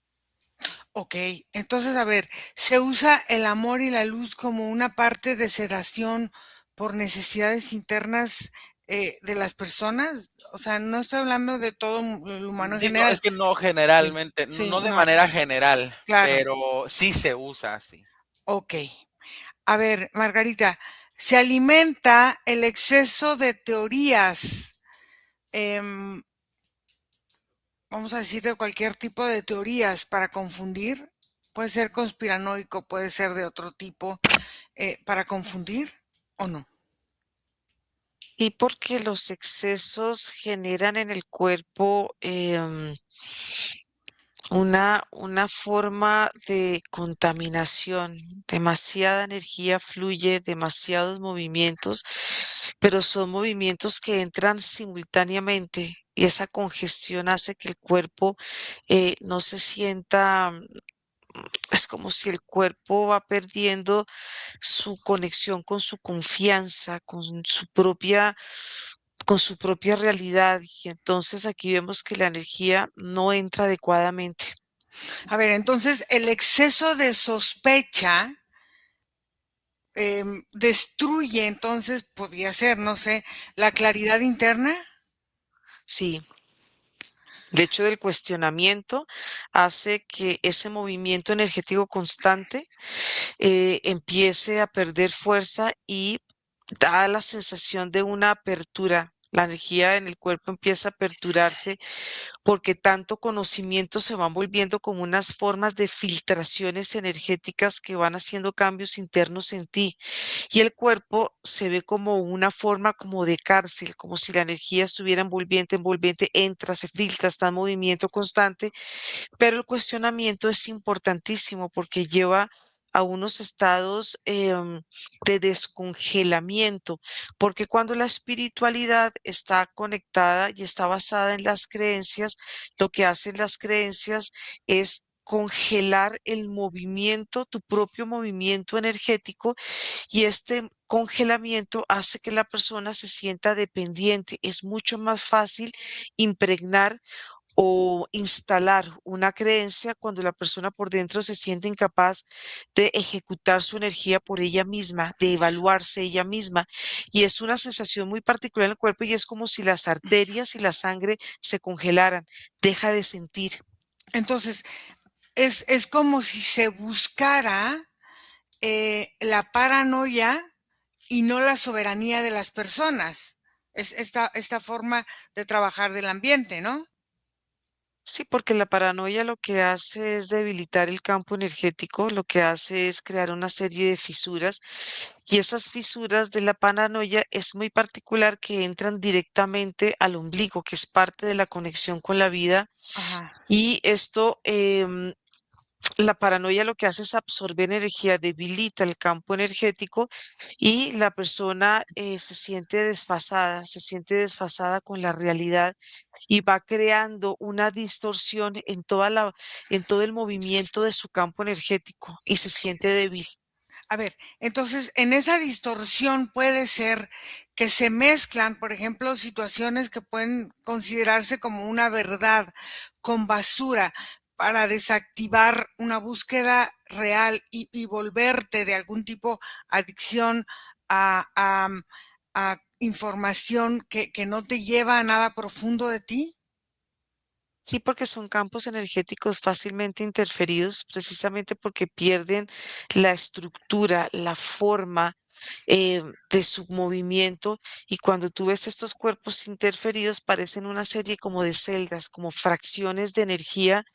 ok. Entonces, a ver, ¿se usa el amor y la luz como una parte de sedación por necesidades internas de las personas? O sea, no estoy hablando de todo el humano en Sí, no, es general. que no Sí, generalmente, sí, no de no, manera general, claro. pero sí se usa así. Ok. A ver, Margarita, se alimenta el exceso de teorías em, vamos a decir, de cualquier tipo de teorías para confundir. Puede ser conspiranoico, puede ser de otro tipo, para confundir o no. Y porque los excesos generan en el cuerpo una forma de contaminación. Demasiada energía fluye, demasiados movimientos, pero son movimientos que entran simultáneamente y esa congestión hace que el cuerpo no se sienta, es como si el cuerpo va perdiendo su conexión con su confianza, con su propia realidad. Y entonces aquí vemos que la energía no entra adecuadamente. A ver, entonces el exceso de sospecha destruye, entonces podría ser, no sé, la claridad interna. Sí, el hecho del cuestionamiento hace que ese movimiento energético constante empiece a perder fuerza y da la sensación de una apertura. La energía en el cuerpo empieza a aperturarse porque tanto conocimiento se van volviendo como unas formas de filtraciones energéticas que van haciendo cambios internos en ti. Y el cuerpo se ve como una forma como de cárcel, como si la energía estuviera envolviente, envolviente, entra, se filtra, está en movimiento constante, pero el cuestionamiento es importantísimo porque lleva a unos estados de descongelamiento, porque cuando la espiritualidad está conectada y está basada en las creencias, lo que hacen las creencias es congelar el movimiento, tu propio movimiento energético, y este congelamiento hace que la persona se sienta dependiente. Es mucho más fácil impregnar o instalar una creencia cuando la persona por dentro se siente incapaz de ejecutar su energía por ella misma, de evaluarse ella misma. Y es una sensación muy particular en el cuerpo y es como si las arterias y la sangre se congelaran, deja de sentir. Entonces, es como si se buscara la paranoia y no la soberanía de las personas. Es esta forma de trabajar del ambiente, ¿no? Sí, porque la paranoia lo que hace es debilitar el campo energético, lo que hace es crear una serie de fisuras y esas fisuras de la paranoia es muy particular que entran directamente al ombligo, que es parte de la conexión con la vida Ajá. y esto, la paranoia lo que hace es absorber energía, debilita el campo energético y la persona se siente desfasada con la realidad y va creando una distorsión en todo el movimiento de su campo energético y se siente débil. A ver, entonces en esa distorsión puede ser que se mezclan, por ejemplo, situaciones que pueden considerarse como una verdad con basura para desactivar una búsqueda real y volverte de algún tipo adicción a, a, a información que no te lleva a nada profundo de ti. Sí, porque son campos energéticos fácilmente interferidos, precisamente porque pierden la estructura, la forma de su movimiento. Y cuando tú ves estos cuerpos interferidos, parecen una serie como de celdas, como fracciones de energía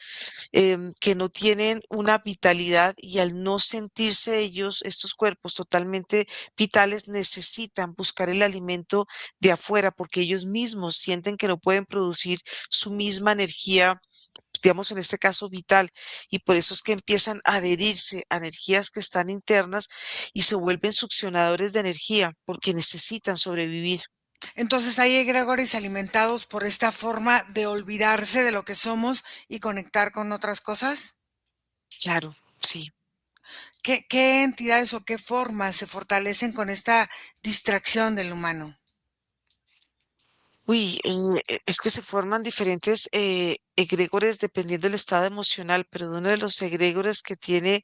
que no tienen una vitalidad y al no sentirse ellos, estos cuerpos totalmente vitales, necesitan buscar el alimento de afuera porque ellos mismos sienten que no pueden producir su misma energía, digamos en este caso vital, y por eso es que empiezan a adherirse a energías que están internas y se vuelven succionadores de energía porque necesitan sobrevivir. Entonces hay egregores alimentados por esta forma de olvidarse de lo que somos y conectar con otras cosas. Claro, sí. ¿Qué entidades o qué formas se fortalecen con esta distracción del humano? Uy, es que se forman diferentes egregores dependiendo del estado emocional, pero uno de los egregores que tiene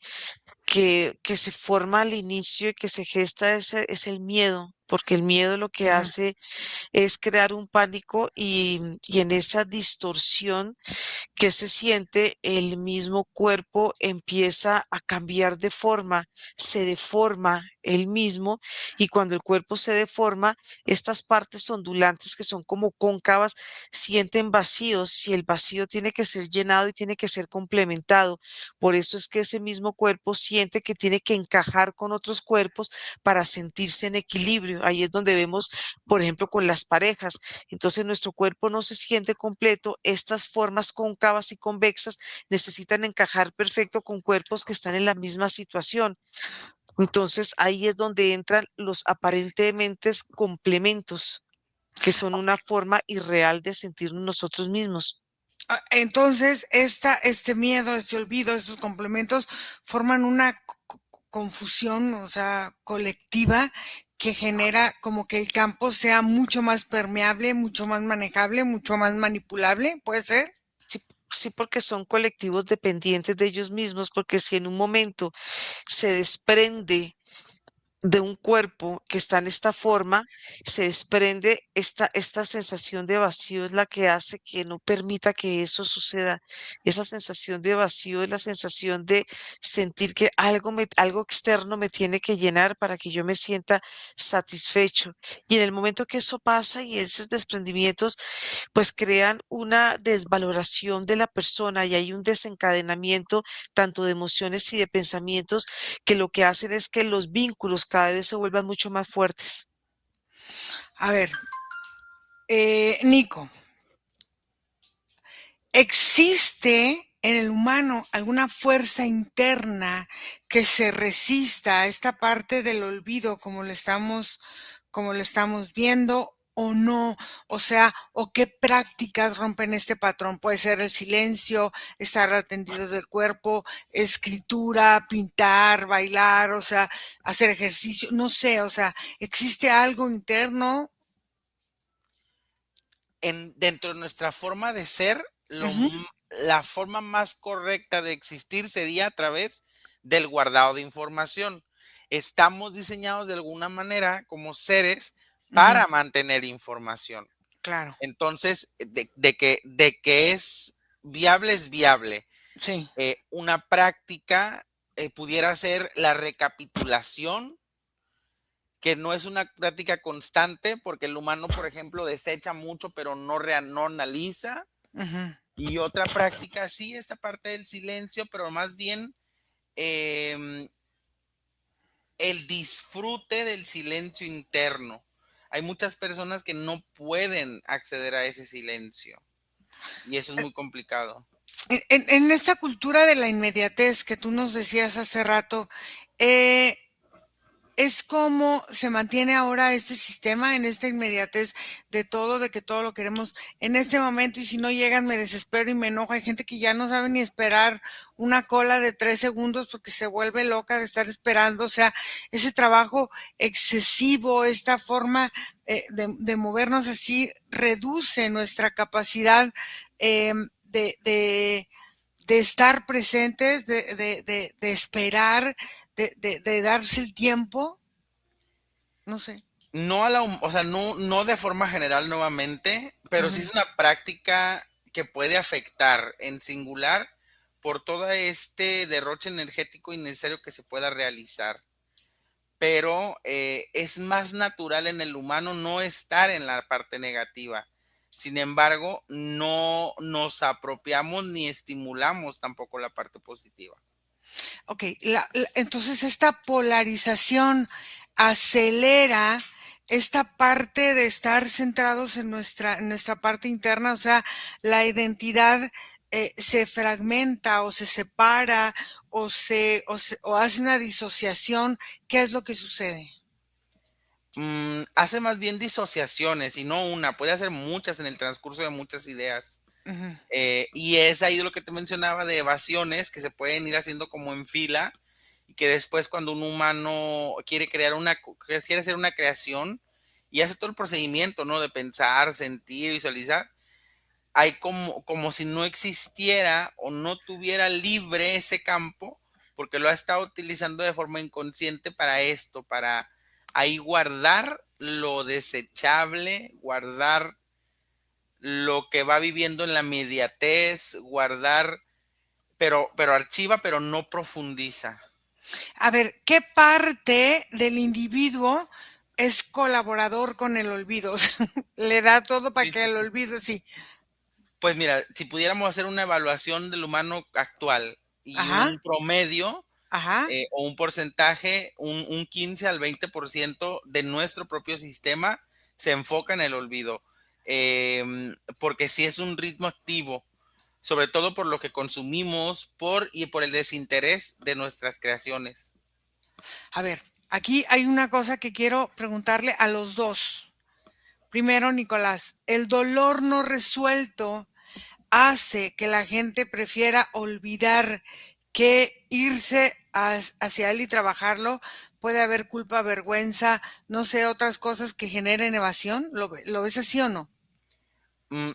que se forma al inicio y que se gesta es el miedo. porque el miedo lo que Ujú. hace es crear un pánico y en esa distorsión que se siente, el mismo cuerpo empieza a cambiar de forma, se deforma él mismo y cuando el cuerpo se deforma, estas partes ondulantes que son como cóncavas sienten vacíos y el vacío tiene que ser llenado y tiene que ser complementado. Por eso es que ese mismo cuerpo siente que tiene que encajar con otros cuerpos para sentirse en equilibrio. Ahí es donde vemos, por ejemplo, con las parejas. Entonces nuestro cuerpo no se siente completo. Estas formas cóncavas y convexas necesitan encajar perfecto con cuerpos que están en la misma situación. Entonces ahí es donde entran los aparentemente complementos, que son una forma irreal de sentirnos nosotros mismos. Entonces, este miedo, este olvido, estos complementos forman una confusión, o sea, colectiva que genera como que el campo sea mucho más permeable, mucho más manejable, mucho más manipulable, ¿puede ser? Sí, sí, porque son colectivos dependientes de ellos mismos, porque si en un momento se desprende de un cuerpo que está en esta forma, se desprende esta sensación de vacío, es la que hace que no permita que eso suceda. Esa sensación de vacío es la sensación de sentir que algo externo me tiene que llenar para que yo me sienta satisfecho. Y en el momento que eso pasa y esos desprendimientos, pues crean una desvaloración de la persona y hay un desencadenamiento tanto de emociones y de pensamientos que lo que hacen es que los vínculos cada vez se vuelvan mucho más fuertes. A ver, Nico, ¿existe en el humano alguna fuerza interna que se resista a esta parte del olvido como lo estamos viendo o no? O sea, ¿o qué prácticas rompen este patrón? Puede ser el silencio, estar atendido del cuerpo, escritura, pintar, bailar, o sea, hacer ejercicio, no sé, o sea, ¿existe algo interno? Dentro de nuestra forma de ser, Ujú, la forma más correcta de existir sería a través del guardado de información. Estamos diseñados de alguna manera como seres ujú, para mantener información. claro, Entonces, de que es viable. sí. Una práctica pudiera ser la recapitulación, que no es una práctica constante, porque el humano, por ejemplo, desecha mucho, pero no analiza. Ujú. Y otra práctica, sí, esta parte del silencio, pero más bien el disfrute del silencio interno. Hay muchas personas que no pueden acceder a ese silencio y eso es muy complicado. En esta cultura de la inmediatez que tú nos decías hace rato, eh, es como se mantiene ahora este sistema en esta inmediatez de todo, de que todo lo queremos en este momento y si no llegan me desespero y me enojo. Hay gente que ya no sabe ni esperar una cola de 3 segundos porque se vuelve loca de estar esperando. O sea, ese trabajo excesivo, esta forma de movernos así, reduce nuestra capacidad eh, de, de, de estar presentes, de esperar, de darse el tiempo, no sé. No a la, o sea, no de forma general nuevamente, pero sí Ujú. es una práctica que puede afectar en singular por todo este derroche energético innecesario que se pueda realizar. Pero es más natural en el humano no estar en la parte negativa. Sin embargo, no nos apropiamos ni estimulamos tampoco la parte positiva. Ok, entonces esta polarización acelera esta parte de estar centrados en nuestra parte interna, o sea, la identidad se fragmenta o se separa o hace una disociación. ¿Qué es lo que sucede? Hace más bien disociaciones y no una, puede hacer muchas en el transcurso de muchas ideas. Ujú, Y es ahí lo que te mencionaba de evasiones que se pueden ir haciendo como en fila y que después cuando un humano quiere hacer una creación y hace todo el procedimiento, ¿no? De pensar, sentir, visualizar, hay como si no existiera o no tuviera libre ese campo porque lo ha estado utilizando de forma inconsciente para esto, para ahí guardar lo desechable, guardar lo que va viviendo en la inmediatez, guardar, pero archiva, pero no profundiza. A ver, ¿qué parte del individuo es colaborador con el olvido? Le da todo para Sí, que sí, el sí. olvido, sí. Pues mira, si pudiéramos hacer una evaluación del humano actual y Ajá, un promedio, ajá. o un porcentaje, un 15 al 20% de nuestro propio sistema se enfoca en el olvido, porque sí es un ritmo activo, sobre todo por lo que consumimos y por el desinterés de nuestras creaciones. A ver, aquí hay una cosa que quiero preguntarle a los dos. Primero, Nicolás, ¿el dolor no resuelto hace que la gente prefiera olvidar que irse hacia él y trabajarlo? ¿Puede haber culpa, vergüenza, no sé, otras cosas que generen evasión? ¿Lo ves así o no?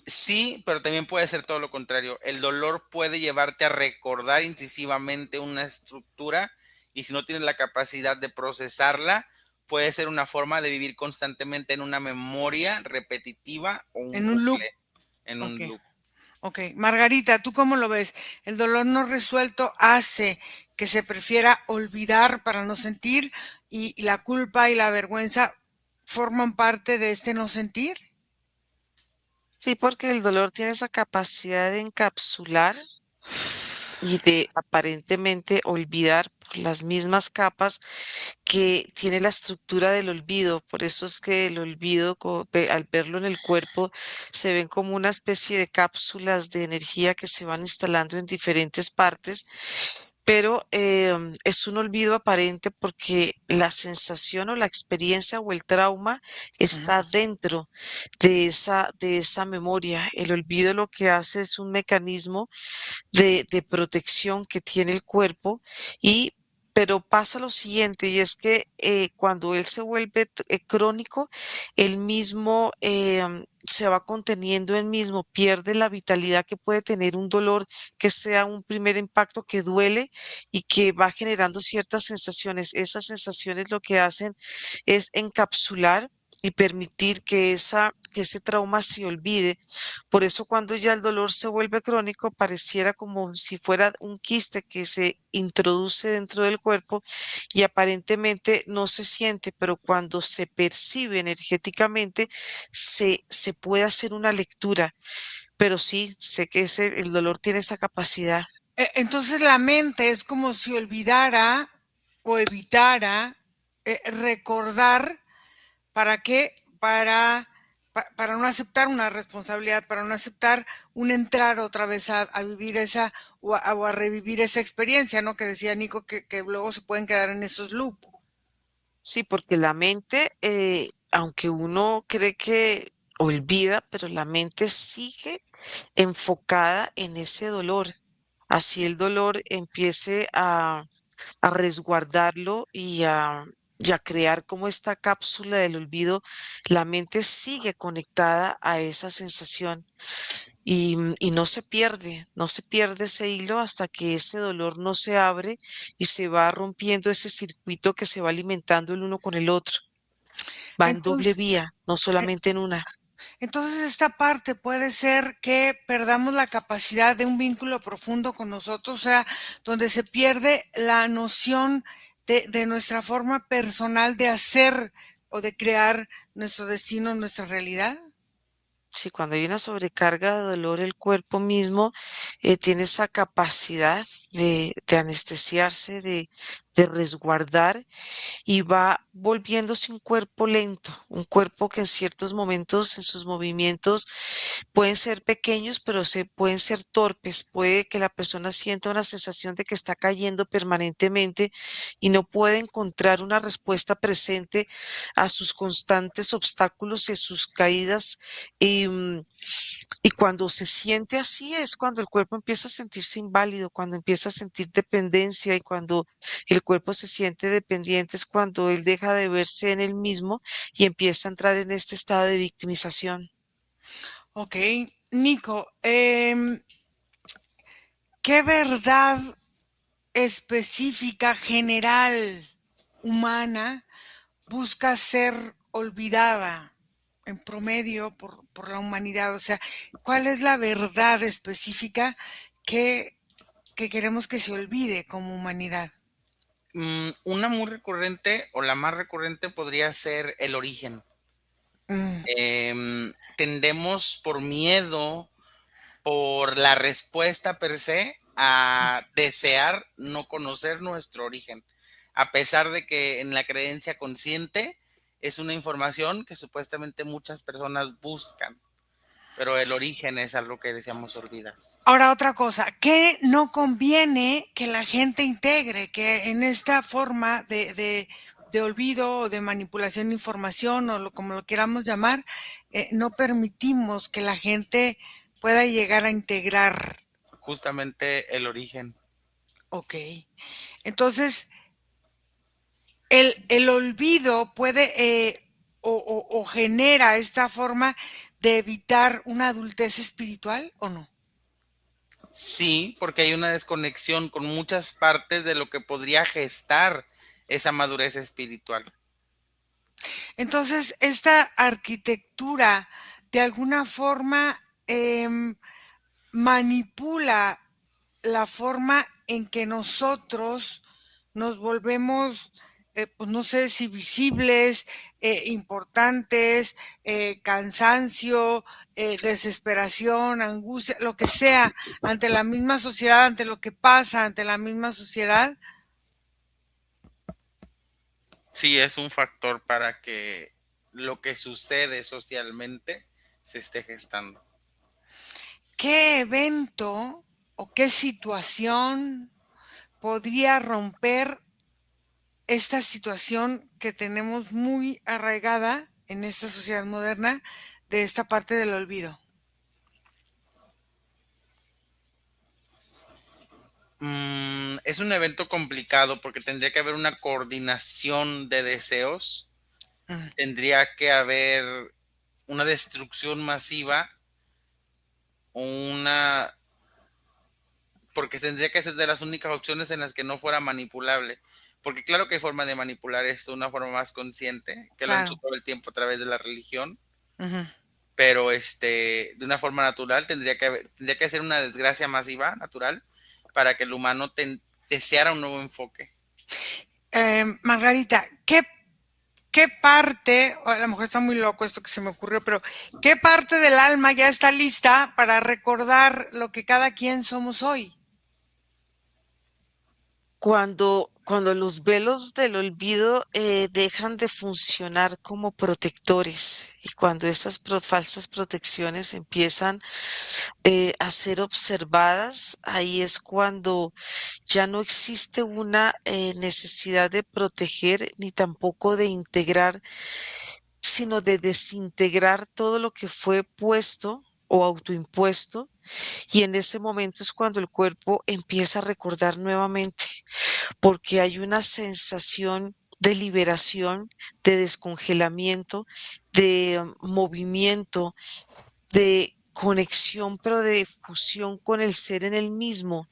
Sí, pero también puede ser todo lo contrario. El dolor puede llevarte a recordar incisivamente una estructura y si no tienes la capacidad de procesarla, puede ser una forma de vivir constantemente en una memoria repetitiva o un En un loop. bucle, en Ok, un loop. ok. Margarita, ¿tú cómo lo ves? ¿El dolor no resuelto hace que se prefiera olvidar para no sentir y la culpa y la vergüenza forman parte de este no sentir? Sí, porque el dolor tiene esa capacidad de encapsular y de aparentemente olvidar por las mismas capas que tiene la estructura del olvido. Por eso es que el olvido, al verlo en el cuerpo, se ven como una especie de cápsulas de energía que se van instalando en diferentes partes, pero es un olvido aparente porque la sensación o la experiencia o el trauma Ujú. está dentro de esa memoria. El olvido lo que hace es un mecanismo de protección que tiene el cuerpo y pero pasa lo siguiente, y es que cuando él se vuelve crónico, él mismo se va conteniendo él mismo, pierde la vitalidad que puede tener un dolor que sea un primer impacto que duele y que va generando ciertas sensaciones. Esas sensaciones lo que hacen es encapsular y permitir que ese trauma se olvide. Por eso cuando ya el dolor se vuelve crónico, pareciera como si fuera un quiste que se introduce dentro del cuerpo y aparentemente no se siente, pero cuando se percibe energéticamente, se puede hacer una lectura. Pero sí, sé que el dolor tiene esa capacidad. Entonces la mente es como si olvidara o evitara recordar. ¿Para qué? Para no aceptar una responsabilidad, para no aceptar un entrar otra vez a vivir esa o a revivir esa experiencia, ¿no? Que decía Nico que luego se pueden quedar en esos loops. Sí, porque la mente, aunque uno cree que olvida, pero la mente sigue enfocada en ese dolor. Así el dolor empiece a resguardarlo y a crear como esta cápsula del olvido, la mente sigue conectada a esa sensación y no se pierde, no se pierde ese hilo hasta que ese dolor no se abre y se va rompiendo ese circuito que se va alimentando el uno con el otro. Va en doble Entonces, vía, no eh, solamente en una. entonces esta parte puede ser que perdamos la capacidad de un vínculo profundo con nosotros, o sea, donde se pierde la noción de nuestra forma personal de hacer o de crear nuestro destino, nuestra realidad. Sí, cuando hay una sobrecarga de dolor, el cuerpo mismo tiene esa capacidad de anestesiarse, de resguardar y va volviéndose un cuerpo lento, un cuerpo que en ciertos momentos en sus movimientos pueden ser pequeños, pero pueden ser torpes. Puede que la persona sienta una sensación de que está cayendo permanentemente y no puede encontrar una respuesta presente a sus constantes obstáculos y a sus caídas. Y, y cuando se siente así es cuando el cuerpo empieza a sentirse inválido, cuando empieza a sentir dependencia y cuando el cuerpo se siente dependiente es cuando él deja de verse en él mismo y empieza a entrar en este estado de victimización. Ok, Nico, ¿qué verdad específica, general, humana, busca ser olvidada en promedio por la humanidad? O sea, ¿cuál es la verdad específica que queremos que se olvide como humanidad? Una muy recurrente o la más recurrente podría ser el origen. Tendemos por miedo, por la respuesta per se, a desear no conocer nuestro origen, a pesar de que en la creencia consciente es una información que supuestamente muchas personas buscan, pero el origen es algo que deseamos olvidar. Ahora, otra cosa, ¿qué no conviene que la gente integre? Que en esta forma de olvido o de manipulación de información o como lo queramos llamar, no permitimos que la gente pueda llegar a integrar. Justamente el origen. Ok. Entonces, el olvido puede o genera esta forma de evitar una adultez espiritual o no. Sí, porque hay una desconexión con muchas partes de lo que podría gestar esa madurez espiritual. Entonces, esta arquitectura de alguna forma manipula la forma en que nosotros nos volvemos, pues no sé si visibles, importantes, cansancio, desesperación, angustia, lo que sea, ante la misma sociedad, ante lo que pasa, ante la misma sociedad. Sí, es un factor para que lo que sucede socialmente se esté gestando. ¿Qué evento o qué situación podría romper esta situación que tenemos muy arraigada en esta sociedad moderna de esta parte del olvido? Es un evento complicado porque tendría que haber una coordinación de deseos, tendría que haber una destrucción masiva, porque tendría que ser de las únicas opciones en las que no fuera manipulable. Porque claro que hay forma de manipular esto de una forma más consciente, que lo han hecho Claro. todo el tiempo a través de la religión, Uh-huh. pero de una forma natural tendría que ser una desgracia masiva, natural, para que el humano deseara un nuevo enfoque. Margarita, ¿qué parte, o a lo mejor está muy loco esto que se me ocurrió, pero qué parte del alma ya está lista para recordar lo que cada quien somos hoy? Cuando los velos del olvido dejan de funcionar como protectores y cuando esas falsas protecciones empiezan a ser observadas, ahí es cuando ya no existe una necesidad de proteger ni tampoco de integrar, sino de desintegrar todo lo que fue puesto o autoimpuesto. Y en ese momento es cuando el cuerpo empieza a recordar nuevamente, porque hay una sensación de liberación, de descongelamiento, de movimiento, de conexión, pero de fusión con el ser en el mismo.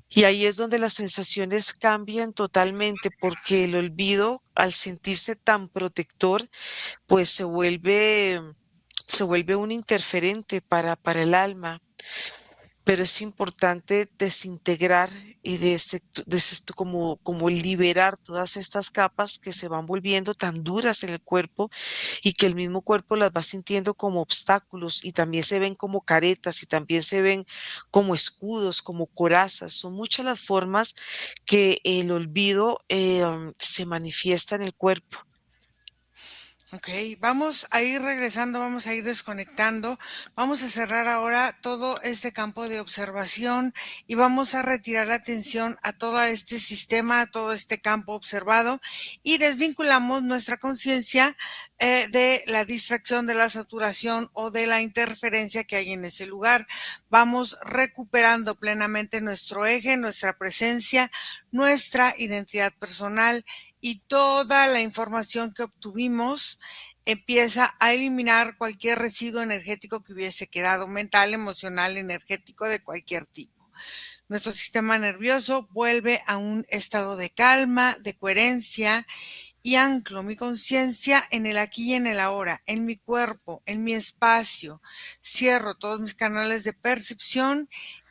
Y ahí es donde las sensaciones cambian totalmente, porque el olvido, al sentirse tan protector, pues se vuelve un interferente para el alma. Pero es importante desintegrar y como liberar todas estas capas que se van volviendo tan duras en el cuerpo y que el mismo cuerpo las va sintiendo como obstáculos y también se ven como caretas y también se ven como escudos, como corazas. Son muchas las formas que el olvido se manifiesta en el cuerpo. Ok, vamos a ir regresando, vamos a ir desconectando, vamos a cerrar ahora todo este campo de observación y vamos a retirar la atención a todo este sistema, a todo este campo observado y desvinculamos nuestra conciencia de la distracción, de la saturación o de la interferencia que hay en ese lugar. Vamos recuperando plenamente nuestro eje, nuestra presencia, nuestra identidad personal y toda la información que obtuvimos empieza a eliminar cualquier residuo energético que hubiese quedado, mental, emocional, energético, de cualquier tipo. Nuestro sistema nervioso vuelve a un estado de calma, de coherencia, y anclo mi conciencia en el aquí y en el ahora, en mi cuerpo, en mi espacio. Cierro todos mis canales de percepción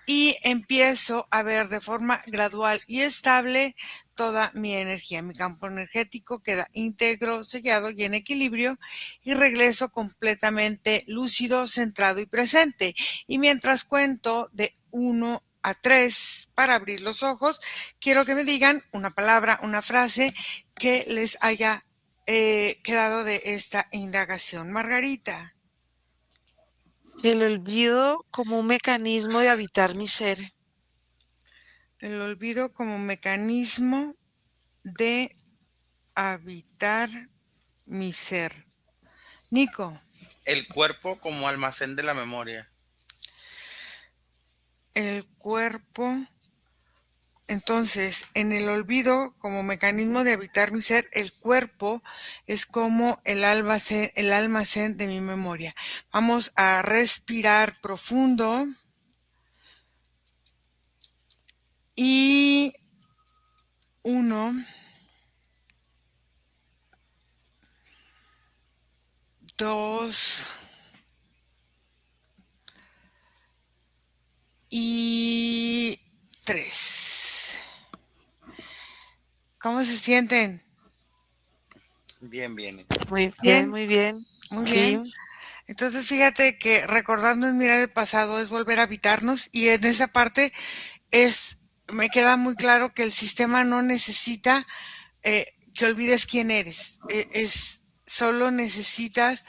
y empiezo a ver de forma gradual y estable toda mi energía. Mi campo energético queda íntegro, sellado y en equilibrio y regreso completamente lúcido, centrado y presente. Y mientras cuento de 1 a 3 para abrir los ojos, quiero que me digan una palabra, una frase que les haya quedado de esta indagación. Margarita. El olvido como un mecanismo de habitar mi ser. El olvido como mecanismo de habitar mi ser. Nico. El cuerpo como almacén de la memoria. El cuerpo. Entonces, en el olvido como mecanismo de habitar mi ser, el cuerpo es como el almacén de mi memoria. Vamos a respirar profundo y 1, 2 y 3. ¿Cómo se sienten? Bien, bien. Muy bien, Bien, muy bien. muy Sí, bien. Entonces, fíjate que recordando en mirar el pasado es volver a habitarnos y en esa parte me queda muy claro que el sistema no necesita que olvides quién eres. Solo necesitas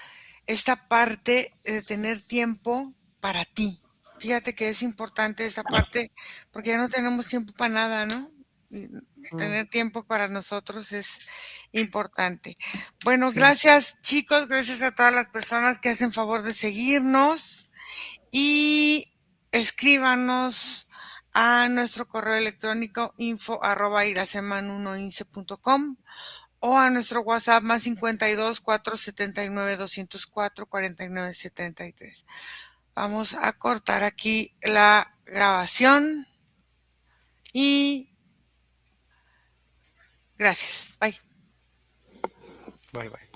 esta parte de tener tiempo para ti. Fíjate que es importante esa parte porque ya no tenemos tiempo para nada, ¿no? Y mm, tener tiempo para nosotros es importante. Bueno, sí. gracias chicos, gracias a todas las personas que hacen favor de seguirnos y escríbanos a nuestro correo electrónico info@iraseman1ince.com o a nuestro WhatsApp más 52 479 204 4973. Vamos a cortar aquí la grabación y gracias. Bye. Bye, bye.